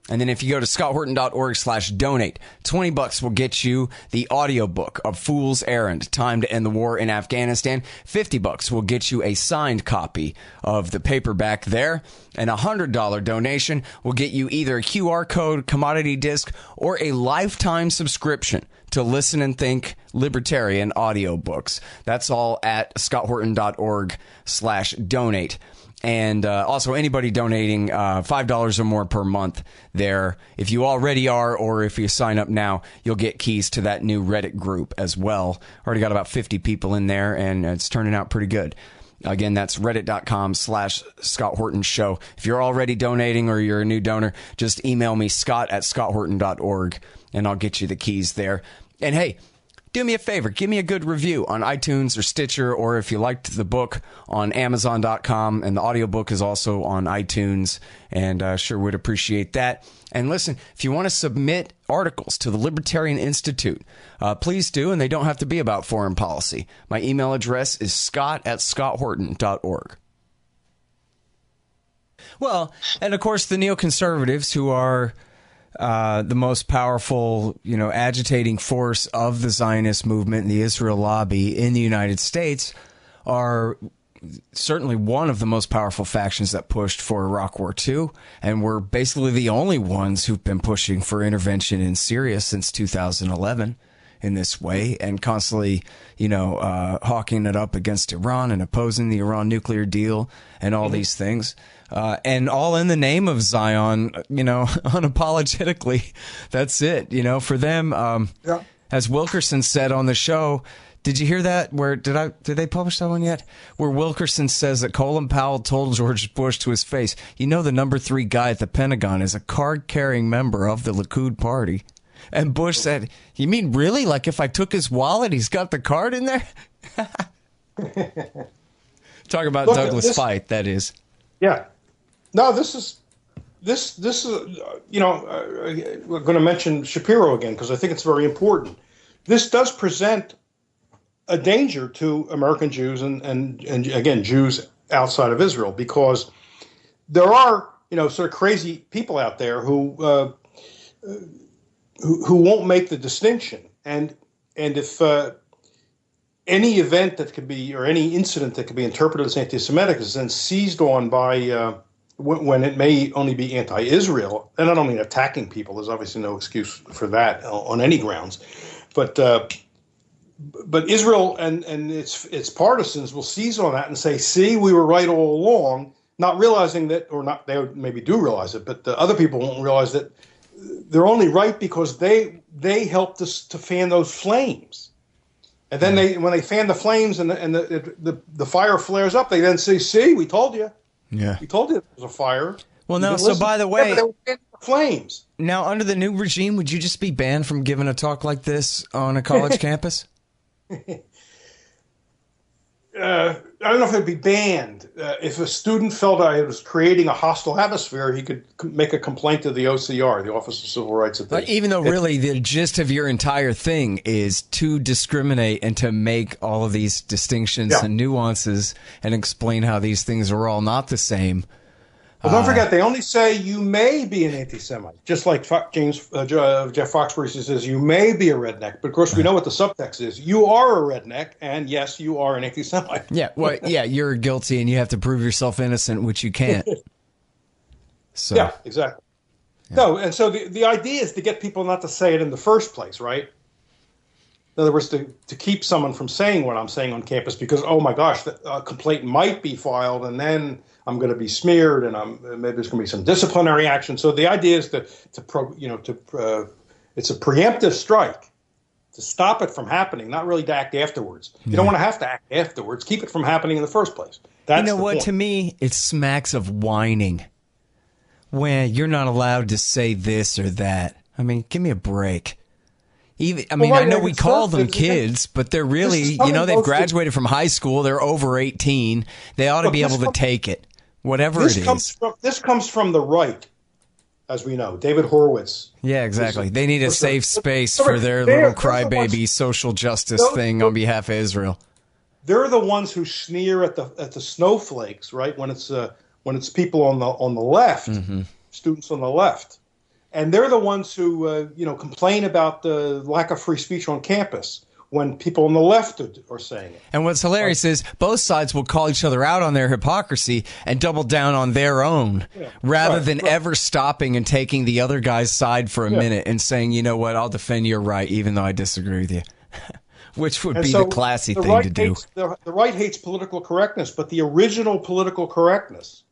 And then if you go to scotthorton.org/donate, $20 will get you the audiobook of Fool's Errand, Time to End the War in Afghanistan. $50 will get you a signed copy of the paperback there. And a $100 donation will get you either a QR code, commodity disc, or a lifetime subscription to Listen and Think Libertarian audiobooks. That's all at scotthorton.org/donate. And also anybody donating $5 or more per month there. If you already are, or if you sign up now, you'll get keys to that new Reddit group as well. Already got about 50 people in there, and it's turning out pretty good. Again, that's reddit.com/Scott Horton Show. If you're already donating or you're a new donor, just email me, scott@scotthorton.org, and I'll get you the keys there. And hey, do me a favor, give me a good review on iTunes or Stitcher, or if you liked the book, on Amazon.com, and the audiobook is also on iTunes, and sure would appreciate that. And listen, if you want to submit articles to the Libertarian Institute, please do, and they don't have to be about foreign policy. My email address is scott@scotthorton.org. Well, and of course the neoconservatives, who are the most powerful, agitating force of the Zionist movement and the Israel lobby in the United States, are certainly one of the most powerful factions that pushed for Iraq War II, and we're basically the only ones who've been pushing for intervention in Syria since 2011 in this way, and constantly, hawking it up against Iran and opposing the Iran nuclear deal and all these things. And all in the name of Zion, unapologetically. That's it, for them. As Wilkerson said on the show, did you hear that? Did they publish that one yet? Where Wilkerson says that Colin Powell told George Bush to his face, the number 3 guy at the Pentagon is a card-carrying member of the Likud party. And Bush said, you mean really? Like if I took his wallet, he's got the card in there? Talk about Douglas Feith, that is. Yeah. No, this is we're going to mention Shapiro again because I think it's very important. This does present a danger to American Jews and again, Jews outside of Israel, because there are, sort of crazy people out there who won't make the distinction. And if any event that could be, or any incident that could be interpreted as anti-Semitic is then seized on by, when it may only be anti-Israel, and I don't mean attacking people, there's obviously no excuse for that on any grounds, but Israel and its partisans will seize on that and say, see, we were right all along, not realizing that, or not, they maybe do realize it, but the other people won't realize that they're only right because they helped us to fan those flames. And then when they fan the flames and the fire flares up, they then say, see, we told you. Yeah. We told you there was a fire. Well, no, so by the way, they were fanning the flames. Now, under the new regime, would you just be banned from giving a talk like this on a college campus? I don't know if it'd be banned. If a student felt I was creating a hostile atmosphere, he could make a complaint to the OCR, the Office of Civil Rights. Even though really the gist of your entire thing is to discriminate and to make all of these distinctions and nuances and explain how these things are all not the same. Well, don't forget, they only say you may be an anti-Semite, just like Jeff Foxworthy says you may be a redneck. But of course, we know what the subtext is. You are a redneck, and yes, you are an anti-Semite. Yeah, well, you're guilty, and you have to prove yourself innocent, which you can't. So. Yeah, exactly. Yeah. No, and so the idea is to get people not to say it in the first place, right? In other words, to keep someone from saying what I'm saying on campus because, oh my gosh, a complaint might be filed, and then I'm going to be smeared, and maybe there's going to be some disciplinary action. So the idea is it's a preemptive strike to stop it from happening, not really to act afterwards. You don't want to have to act afterwards. Keep it from happening in the first place. That's what? Point. To me, it smacks of whining when you're not allowed to say this or that. I mean, give me a break. I know we call them kids, but they're really, they've graduated from high school. They're over 18. They ought to be able to take it, whatever it is. This comes from the right, as we know. David Horowitz. Yeah, exactly. They need a safe space for their little crybaby social justice thing on behalf of Israel. They're the ones who sneer at the snowflakes, right? When it's when it's people on the left, students on the left, and they're the ones who complain about the lack of free speech on campus when people on the left are saying it. And what's hilarious is both sides will call each other out on their hypocrisy and double down on their own rather than ever stopping and taking the other guy's side for a minute and saying, you know what, I'll defend your right even though I disagree with you. Which would be the classy thing to do. The right hates political correctness, but the original political correctness,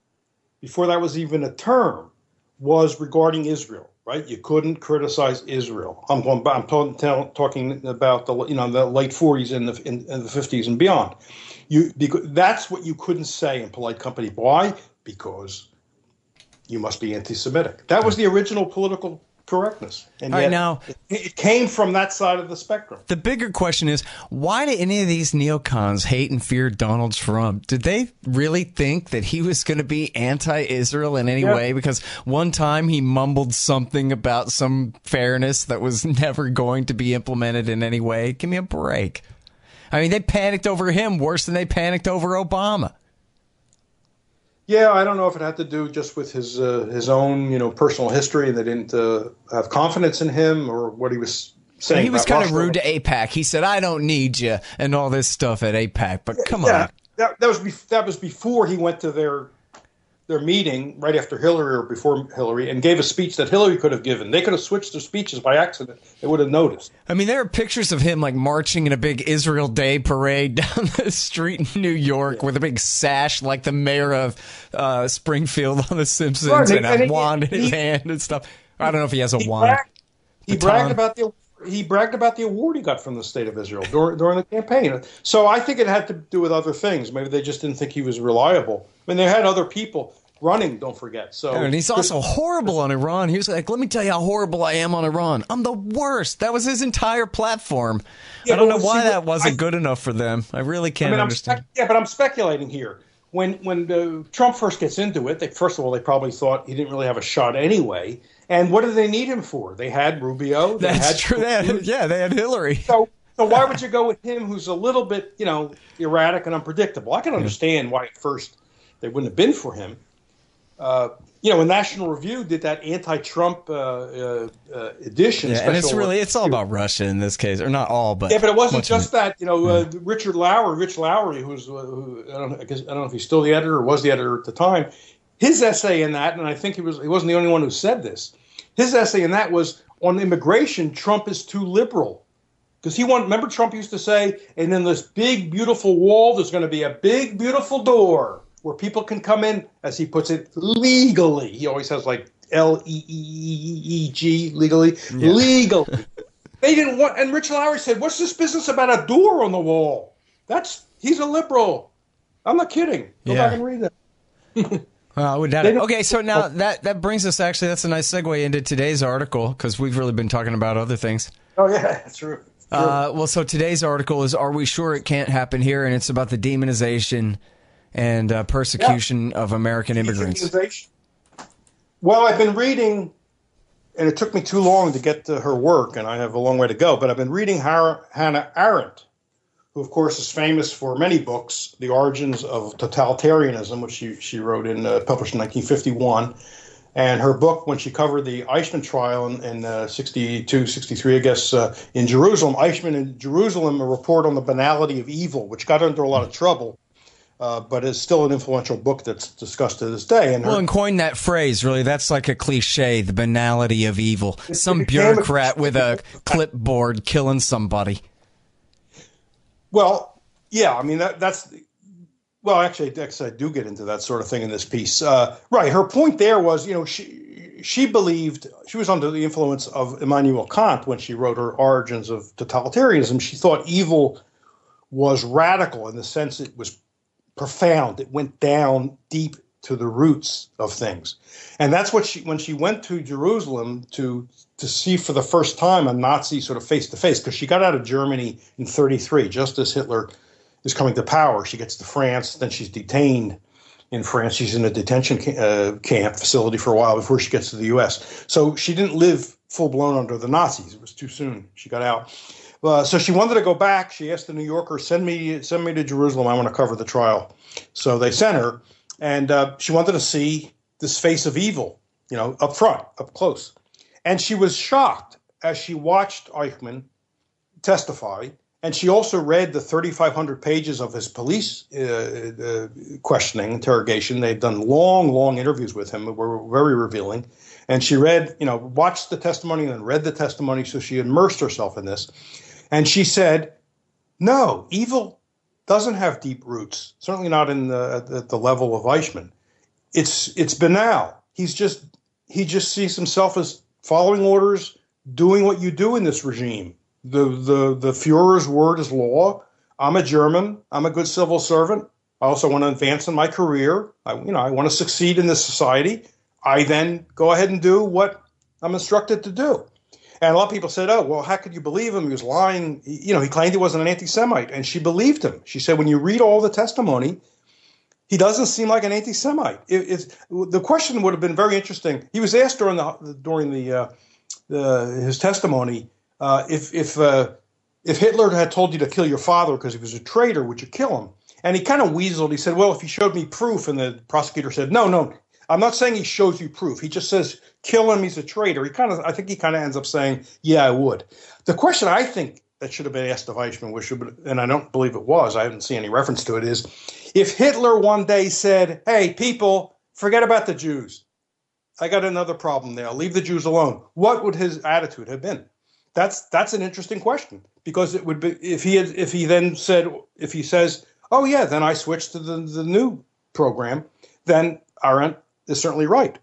before that was even a term, was regarding Israel. Right, you couldn't criticize Israel. I'm talking about the late 40s and the 50s and beyond. That's what you couldn't say in polite company. Why? Because you must be anti-Semitic. That was the original political correctness, and yet now, it came from that side of the spectrum. The bigger question is, why did any of these neocons hate and fear Donald Trump? Did they really think that he was going to be anti-Israel in any way? Because one time he mumbled something about some fairness that was never going to be implemented in any way. Give me a break. I mean, they panicked over him worse than they panicked over Obama. Yeah, I don't know if it had to do just with his own, personal history, and they didn't have confidence in him, or what he was saying. He was kind of rude to AIPAC. He said, "I don't need you," and all this stuff at AIPAC. But come on, that was before he went to their meeting right after Hillary or before Hillary and gave a speech that Hillary could have given. They could have switched their speeches by accident. They would have noticed. I mean, there are pictures of him like marching in a big Israel Day parade down the street in New York with a big sash like the mayor of Springfield on The Simpsons and a wand in his hand and stuff. I don't know if he has a wand. He bragged about the award he got from the state of Israel during the campaign. So I think it had to do with other things. Maybe they just didn't think he was reliable. I mean, they had other people running, don't forget. So, and he's also horrible on Iran. He was like, let me tell you how horrible I am on Iran. I'm the worst. That was his entire platform. I don't know why that wasn't good enough for them. I really can't understand. But I'm speculating here. When Trump first gets into it, first of all, they probably thought he didn't really have a shot anyway. And what did they need him for? They had Rubio. That's true. They had Hillary. So why would you go with him, who's a little bit, erratic and unpredictable? I can understand why at first they wouldn't have been for him. When National Review did that anti-Trump edition, and it's all about Russia in this case, or not all, but but it wasn't just that. Rich Lowry, who I don't know if he's still the editor or was the editor at the time. His essay in that, and I think he wasn't the only one who said this. His essay in that was on immigration. Trump is too liberal because remember Trump used to say, and in this big beautiful wall, there's going to be a big beautiful door where people can come in, as he puts it, legally. He always has like L-E-E-E-E-G, legally. Yeah. Legally. They didn't want, and Rich Lowry said, what's this business about a door on the wall? He's a liberal. I'm not kidding. Go back and read that. I would doubt it. Okay, so now that brings us, actually, that's a nice segue into today's article, because we've really been talking about other things. Oh, yeah, that's true. So today's article is, Are We Sure It Can't Happen Here? And it's about the demonization and persecution of American immigrants. Well, I've been reading, and it took me too long to get to her work, and I have a long way to go, but I've been reading Hannah Arendt, who, of course, is famous for many books, The Origins of Totalitarianism, which she wrote published in 1951. And her book, when she covered the Eichmann trial in 62, 63, I guess, in Jerusalem, Eichmann in Jerusalem, a report on the banality of evil, which got her into a lot of trouble. But is still an influential book that's discussed to this day. And coin that phrase, really. That's like a cliche, the banality of evil. Some bureaucrat with a clipboard killing somebody. Well, yeah, I mean, that's... Well, actually, I do get into that sort of thing in this piece. Right, her point there was, she believed... She was under the influence of Immanuel Kant when she wrote her Origins of Totalitarianism. She thought evil was radical in the sense it was profound. It went down deep to the roots of things. And that's what when she went to Jerusalem to see for the first time a Nazi sort of face to face, because she got out of Germany in 1933, just as Hitler is coming to power. She gets to France, then she's detained in France. She's in a detention camp facility for a while before she gets to the U.S. So she didn't live full blown under the Nazis. It was too soon. She got out. So she wanted to go back. She asked the New Yorker, send me to Jerusalem. I want to cover the trial. So they sent her. And she wanted to see this face of evil, up front, up close. And she was shocked as she watched Eichmann testify. And she also read the 3,500 pages of his police questioning, interrogation. They'd done long, long interviews with him that were very revealing. And she read, watched the testimony and then read the testimony. So she immersed herself in this. And she said, no, evil doesn't have deep roots, certainly not in the level of Eichmann. It's banal. He just sees himself as following orders, doing what you do in this regime. The Führer's word is law. I'm a German. I'm a good civil servant. I also want to advance in my career. I want to succeed in this society. I then go ahead and do what I'm instructed to do. And a lot of people said, oh, well, how could you believe him? He was lying. He claimed he wasn't an anti-Semite. And she believed him. She said, when you read all the testimony, he doesn't seem like an anti-Semite. The question would have been very interesting. He was asked during his testimony, if Hitler had told you to kill your father because he was a traitor, would you kill him? And he kind of weaseled. He said, well, if he showed me proof. And the prosecutor said, no, I'm not saying he shows you proof. He just says, kill him. He's a traitor. I think he kind of ends up saying, yeah, I would. The question I think that should have been asked of Eichmann, and I don't believe it was, I didn't see any reference to it, is if Hitler one day said, hey, people, forget about the Jews. I got another problem there. I'll leave the Jews alone. What would his attitude have been? That's an interesting question, because it would be if he says, oh yeah, then I switched to the new program, then Arendt is certainly right.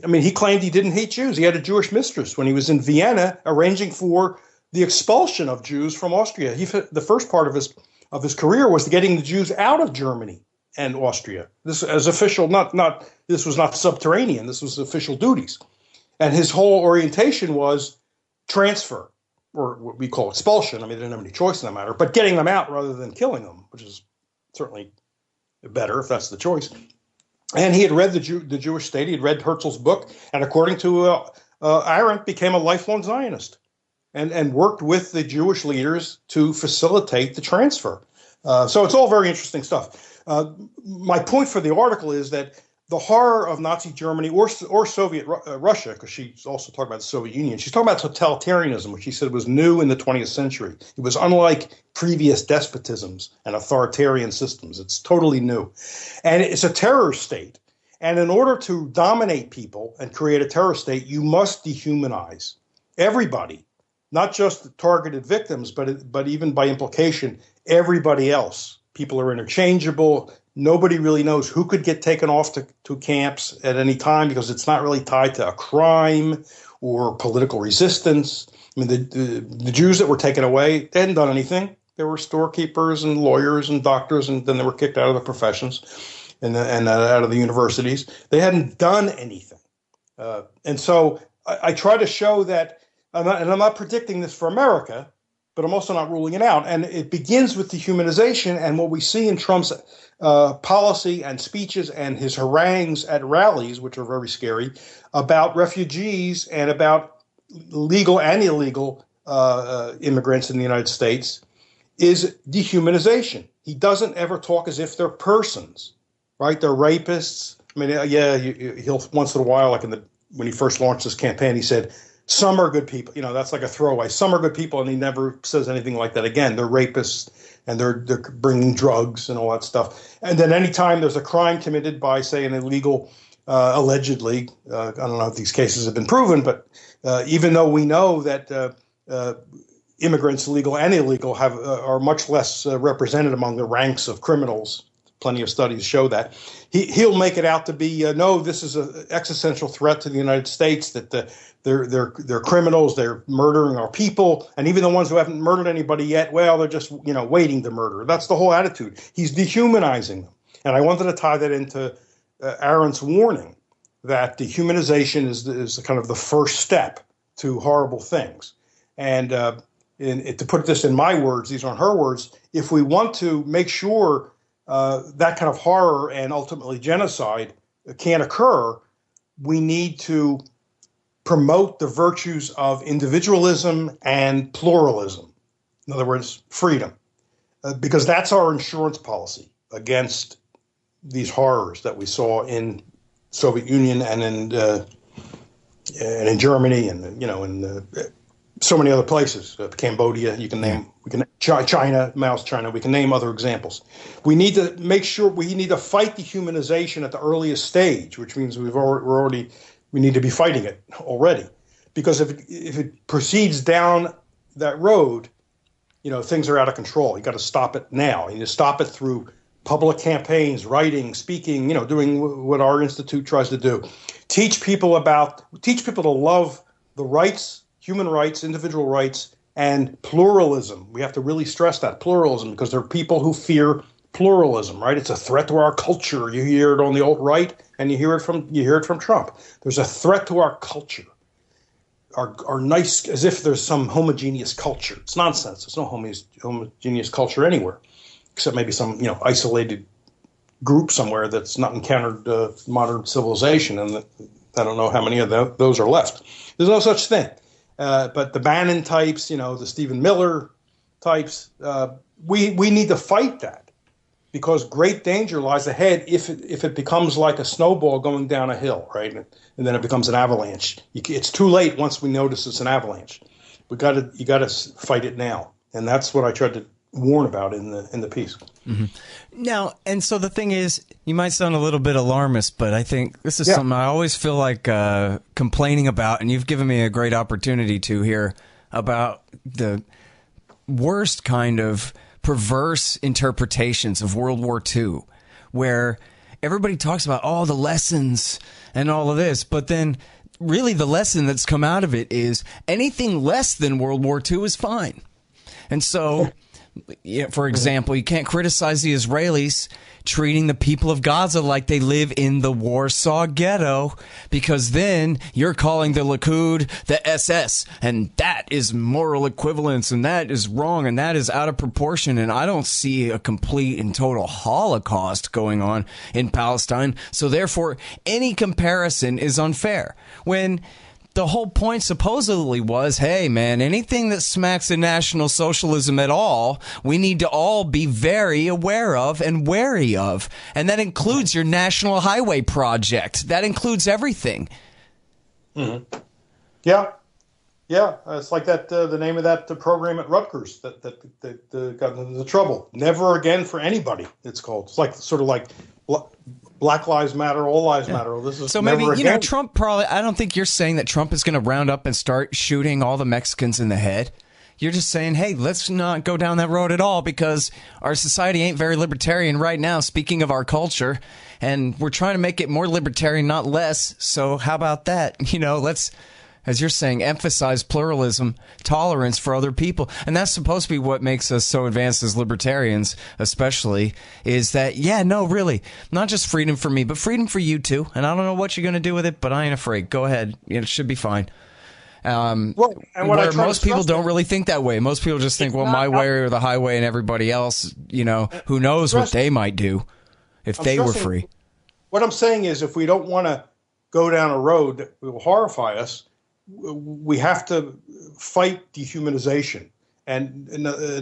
I mean, he claimed he didn't hate Jews. He had a Jewish mistress when he was in Vienna arranging for the expulsion of Jews from Austria. The first part of his career was getting the Jews out of Germany and Austria. This as official, this was not subterranean. This was official duties, and his whole orientation was transfer, or what we call expulsion. I mean, they didn't have any choice in that matter, but getting them out rather than killing them, which is certainly better if that's the choice. And he had read the Jewish State. He had read Herzl's book, and according to Arendt, became a lifelong Zionist, and worked with the Jewish leaders to facilitate the transfer. So it's all very interesting stuff. My point for the article is that the horror of Nazi Germany or Soviet Russia, because she's also talking about the Soviet Union, she's talking about totalitarianism, which she said was new in the 20th century. It was unlike previous despotisms and authoritarian systems. It's totally new. And it's a terror state. And in order to dominate people and create a terror state, you must dehumanize everybody, not just the targeted victims, but even by implication, everybody else. People are interchangeable. Nobody really knows who could get taken off to camps at any time because it's not really tied to a crime or political resistance. I mean, the Jews that were taken away, they hadn't done anything. They were storekeepers and lawyers and doctors, and then they were kicked out of the professions and out of the universities. They hadn't done anything. And so I try to show that, and I'm not predicting this for America, but I'm also not ruling it out. And it begins with dehumanization. And what we see in Trump's policy and speeches and his harangues at rallies, which are very scary, about refugees and about legal and illegal immigrants in the United States, is dehumanization. He doesn't ever talk as if they're persons, right? They're rapists. I mean, yeah, he'll once in a while, like when he first launched this campaign, he said, some are good people. That's like a throwaway. Some are good people, and he never says anything like that again. They're rapists, and they're bringing drugs and all that stuff. And then anytime there's a crime committed by, say, an illegal, allegedly, I don't know if these cases have been proven, but even though we know that immigrants, legal and illegal, are much less represented among the ranks of criminals, plenty of studies show that, he'll make it out to be, no, this is an existential threat to the United States, that they're criminals, they're murdering our people, and even the ones who haven't murdered anybody yet, well, they're just waiting to murder. That's the whole attitude. He's dehumanizing them, and I wanted to tie that into Arendt's warning that dehumanization is kind of the first step to horrible things. And to put this in my words, these aren't her words. If we want to make sure that kind of horror and ultimately genocide can't occur, we need to promote the virtues of individualism and pluralism. In other words, freedom, because that's our insurance policy against these horrors that we saw in Soviet Union and in Germany and in so many other places, Cambodia. You can name China, Mao's China. We can name other examples. We need to make sure we need to fight dehumanization at the earliest stage, which means we need to be fighting it already, because if it proceeds down that road, things are out of control. You got to stop it now. You need to stop it through public campaigns, writing, speaking, doing what our institute tries to do. Teach people to love the rights, human rights, individual rights, and pluralism. We have to really stress that, pluralism, because there are people who fear pluralism, right? It's a threat to our culture. You hear it on the alt-right, and you hear it from Trump. There's a threat to our culture. Our nice, as if there's some homogeneous culture. It's nonsense. There's no homogeneous culture anywhere, except maybe some isolated group somewhere that's not encountered modern civilization, and I don't know how many of those are left. There's no such thing. But the Bannon types, the Stephen Miller types, we need to fight that, because great danger lies ahead if it becomes like a snowball going down a hill, right? And then it becomes an avalanche. It's too late once we notice it's an avalanche. You got to fight it now, and that's what I tried to warn about in the piece. Mm-hmm. Now, and so the thing is, you might sound a little bit alarmist, but I think this is something I always feel like complaining about, and you've given me a great opportunity to hear about the worst kind of perverse interpretations of World War II, where everybody talks about all the lessons and all of this, but then really the lesson that's come out of it is anything less than World War II is fine. And so, for example, you can't criticize the Israelis treating the people of Gaza like they live in the Warsaw Ghetto, because then you're calling the Likud the SS, and that is moral equivalence, and that is wrong, and that is out of proportion, and I don't see a complete and total Holocaust going on in Palestine, so therefore any comparison is unfair. When the whole point supposedly was, hey, man, anything that smacks of National Socialism at all, we need to all be very aware of and wary of. And that includes your National Highway Project. That includes everything. Mm-hmm. Yeah. Yeah. It's like that, the name of that program at Rutgers that got into the trouble. Never Again for Anybody, it's called. It's like sort of like Black Lives Matter, all lives matter. This is so maybe, Trump probably, I don't think you're saying that Trump is going to round up and start shooting all the Mexicans in the head. You're just saying, hey, let's not go down that road at all, because our society ain't very libertarian right now, speaking of our culture, and we're trying to make it more libertarian, not less. So how about that? Let's, as you're saying, emphasize pluralism, tolerance for other people. And that's supposed to be what makes us so advanced as libertarians, especially, is that, really, not just freedom for me, but freedom for you too. And I don't know what you're going to do with it, but I ain't afraid. Go ahead. It should be fine. Where most people don't really think that way. Most people just think, well, my way or the highway, and everybody else, who knows what they might do if they were free. What I'm saying is, if we don't want to go down a road that will horrify us, we have to fight dehumanization and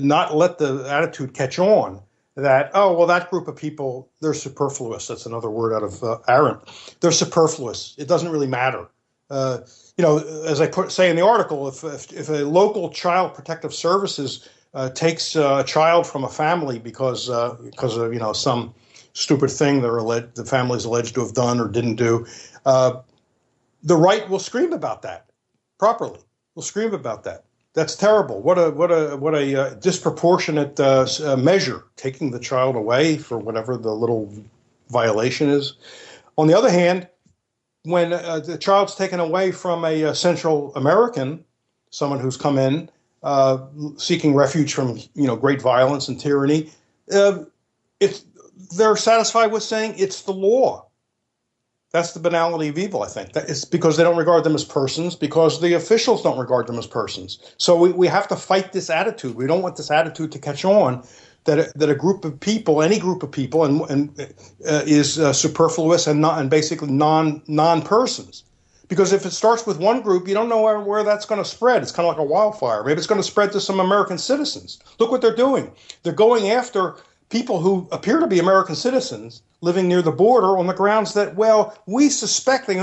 not let the attitude catch on that, that group of people, they're superfluous. That's another word out of Arendt. They're superfluous. It doesn't really matter. As I say in the article, if a local child protective services takes a child from a family because of some stupid thing the family is alleged to have done or didn't do, the right will scream about that. Properly, we'll scream about that. That's terrible. What a disproportionate measure, taking the child away for whatever the little violation is. On the other hand, when the child's taken away from a Central American, someone who's come in seeking refuge from great violence and tyranny, they're satisfied with saying it's the law. That's the banality of evil, I think. It's because they don't regard them as persons, because the officials don't regard them as persons. So we have to fight this attitude. We don't want this attitude to catch on that a group of people, any group of people, is superfluous and basically non-persons. Because if it starts with one group, you don't know where that's going to spread. It's kind of like a wildfire. Maybe it's going to spread to some American citizens. Look what they're doing. They're going after people who appear to be American citizens, living near the border on the grounds that, well, we suspect they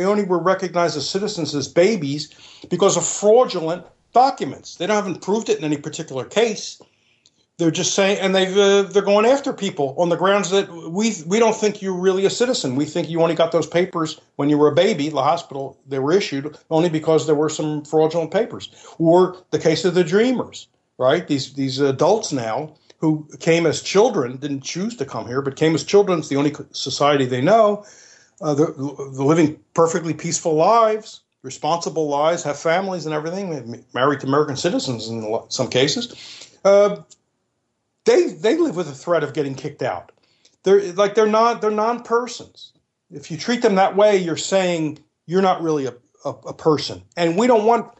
only were recognized as citizens as babies because of fraudulent documents. They haven't proved it in any particular case. They're just saying, and they're going after people on the grounds that we don't think you're really a citizen. We think you only got those papers when you were a baby. The hospital, they were issued only because there were some fraudulent papers. Or the case of the Dreamers, right? These adults now who came as children, didn't choose to come here, but came as children. It's the only society they know. They're living perfectly peaceful lives, responsible lives, have families and everything, married to American citizens in some cases. They live with the threat of getting kicked out. They're non-persons. If you treat them that way, you're saying you're not really a person. And we don't want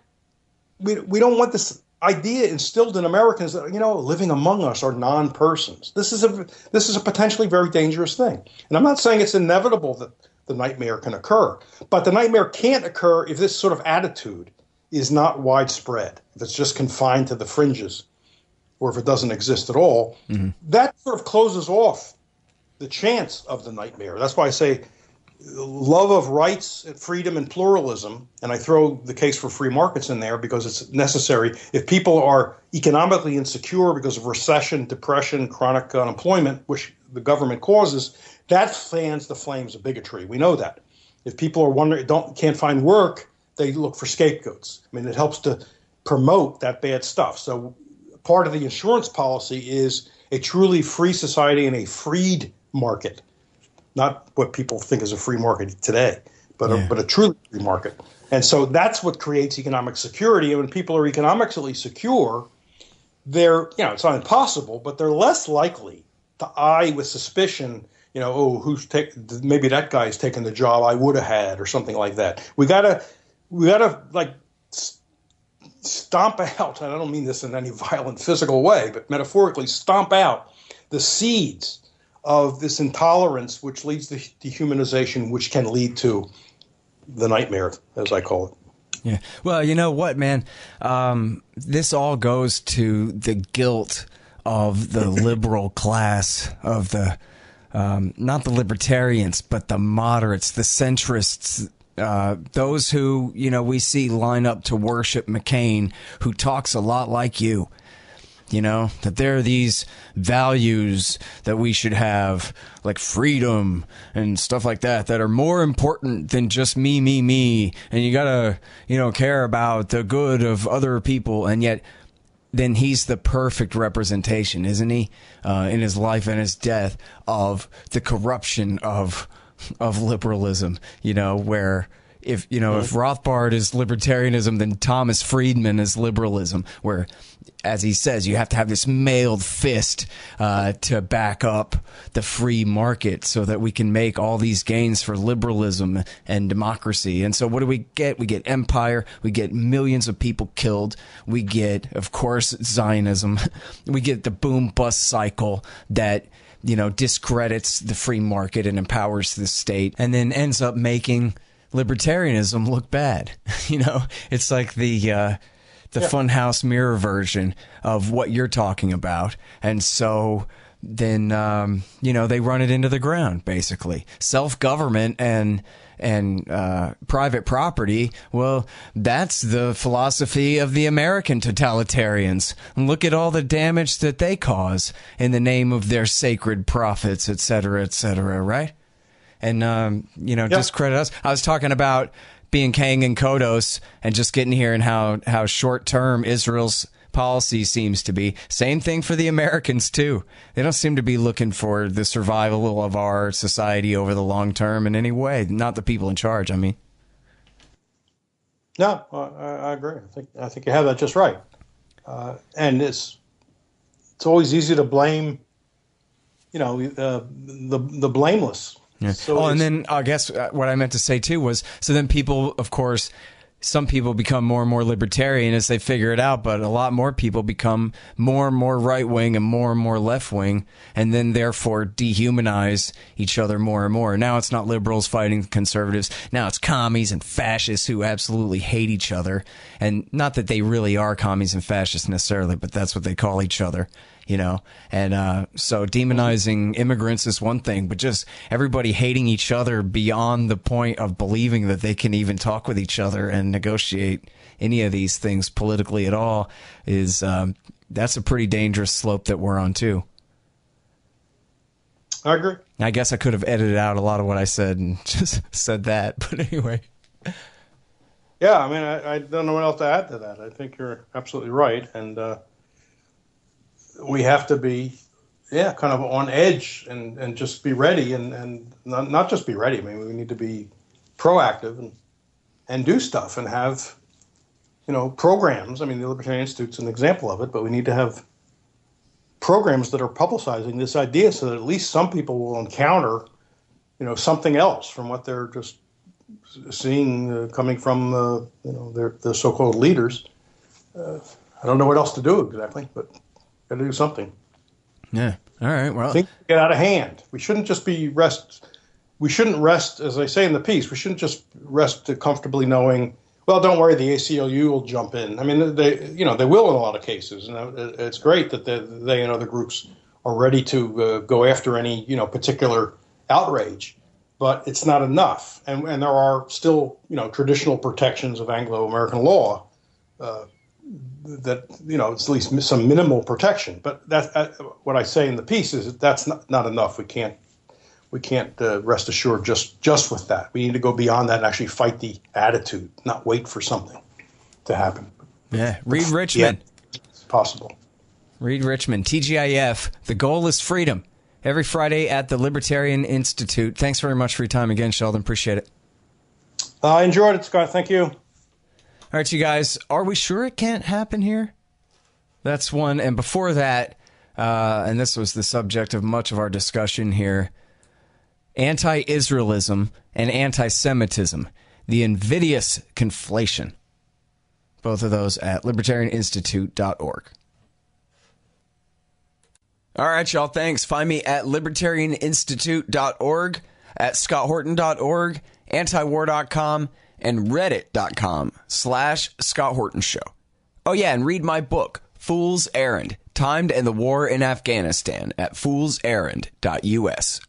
this idea instilled in Americans that, living among us are non-persons. This is a potentially very dangerous thing. And I'm not saying it's inevitable that the nightmare can occur, but the nightmare can't occur if this sort of attitude is not widespread, if it's just confined to the fringes, or if it doesn't exist at all. Mm-hmm. That sort of closes off the chance of the nightmare. That's why I say love of rights and freedom and pluralism, and I throw the case for free markets in there because it's necessary. If people are economically insecure because of recession, depression, chronic unemployment, which the government causes, that fans the flames of bigotry. We know that. If people are can't find work, they look for scapegoats. I mean, it helps to promote that bad stuff. So part of the insurance policy is a truly free society and a freed market, not what people think is a free market today, but a truly free market. And so that's what creates economic security. And when people are economically secure, they're, it's not impossible, but they're less likely to eye with suspicion, maybe that guy's taking the job I would have had or something like that. We gotta stomp out, and I don't mean this in any violent physical way, but metaphorically stomp out the seeds of this intolerance, which leads to dehumanization, which can lead to the nightmare, as I call it. Yeah. Well, you know what, man? This all goes to the guilt of the liberal class, of the not the libertarians, but the moderates, the centrists, those who, we see line up to worship McCain, who talks a lot like you, that there are these values that we should have, like freedom and stuff like that are more important than just me. And you gotta, care about the good of other people. And yet then he's the perfect representation, isn't he? In his life and his death, of the corruption of liberalism, where if Rothbard is libertarianism, then Thomas Friedman is liberalism, where, as he says, you have to have this mailed fist to back up the free market so that we can make all these gains for liberalism and democracy. And so what do we get? We get empire. We get millions of people killed. We get, of course, Zionism. We get the boom bust cycle that discredits the free market and empowers the state, and then ends up making libertarianism look bad. It's like the funhouse mirror version of what you're talking about. And so then, they run it into the ground, basically. Self-government and private property, well, that's the philosophy of the American totalitarians. And look at all the damage that they cause in the name of their sacred prophets, et cetera, right? And, discredit us. I was talking about being Kang and Kodos and just getting here and how short-term Israel's policy seems to be. Same thing for the Americans, too. They don't seem to be looking for the survival of our society over the long term in any way. Not the people in charge, I mean. No, I agree. I think you have that just right. And it's always easy to blame, the blameless. Yeah. So and then I guess what I meant to say too was, so then people, of course, some people become more and more libertarian as they figure it out, but a lot more people become more and more right-wing and more left-wing, and then therefore dehumanize each other more and more. Now it's not liberals fighting conservatives. Now it's commies and fascists who absolutely hate each other. And not that they really are commies and fascists necessarily, but that's what they call each other. you know, and so demonizing immigrants is one thing, but just everybody hating each other beyond the point of believing that they can even talk with each other and negotiate any of these things politically at all is that's a pretty dangerous slope that we're on too. I agree. I guess I could have edited out a lot of what I said and just said that, but anyway. Yeah, I mean, I don't know what else to add to that. I think you're absolutely right, and we have to be, kind of on edge and just be ready, and not just be ready. I mean, we need to be proactive and do stuff and have, programs. I mean, the Libertarian Institute's an example of it, but we need to have programs that are publicizing this idea so that at least some people will encounter, something else from what they're just seeing coming from, their so-called leaders. I don't know what else to do exactly, but got to do something. Yeah. All right. Well, things get out of hand. We shouldn't just we shouldn't rest, as I say in the piece, we shouldn't just rest comfortably knowing, well, don't worry, the ACLU will jump in. I mean, they will in a lot of cases. And it's great that they and other groups are ready to go after any, particular outrage. But it's not enough. And there are still, traditional protections of Anglo-American law that, it's at least some minimal protection. But that's what I say in the piece is that's not enough. We can't rest assured just with that. We need to go beyond that and actually fight the attitude, not wait for something to happen. Yeah. Reed Richman. Yeah, it's possible. Reed Richman, TGIF. The goal is freedom. Every Friday at the Libertarian Institute. Thanks very much for your time again, Sheldon. Appreciate it. I enjoyed it, Scott. Thank you. All right, you guys. Are we sure it can't happen here? That's one. And before that, and this was the subject of much of our discussion here, anti-Israelism and anti-Semitism, the invidious conflation. Both of those at libertarianinstitute.org. All right, y'all. Thanks. Find me at libertarianinstitute.org, at scotthorton.org, antiwar.com, and reddit.com/Scott Horton Show. Oh, yeah, and read my book, Fool's Errand, Timed and the War in Afghanistan, at foolserrand.us.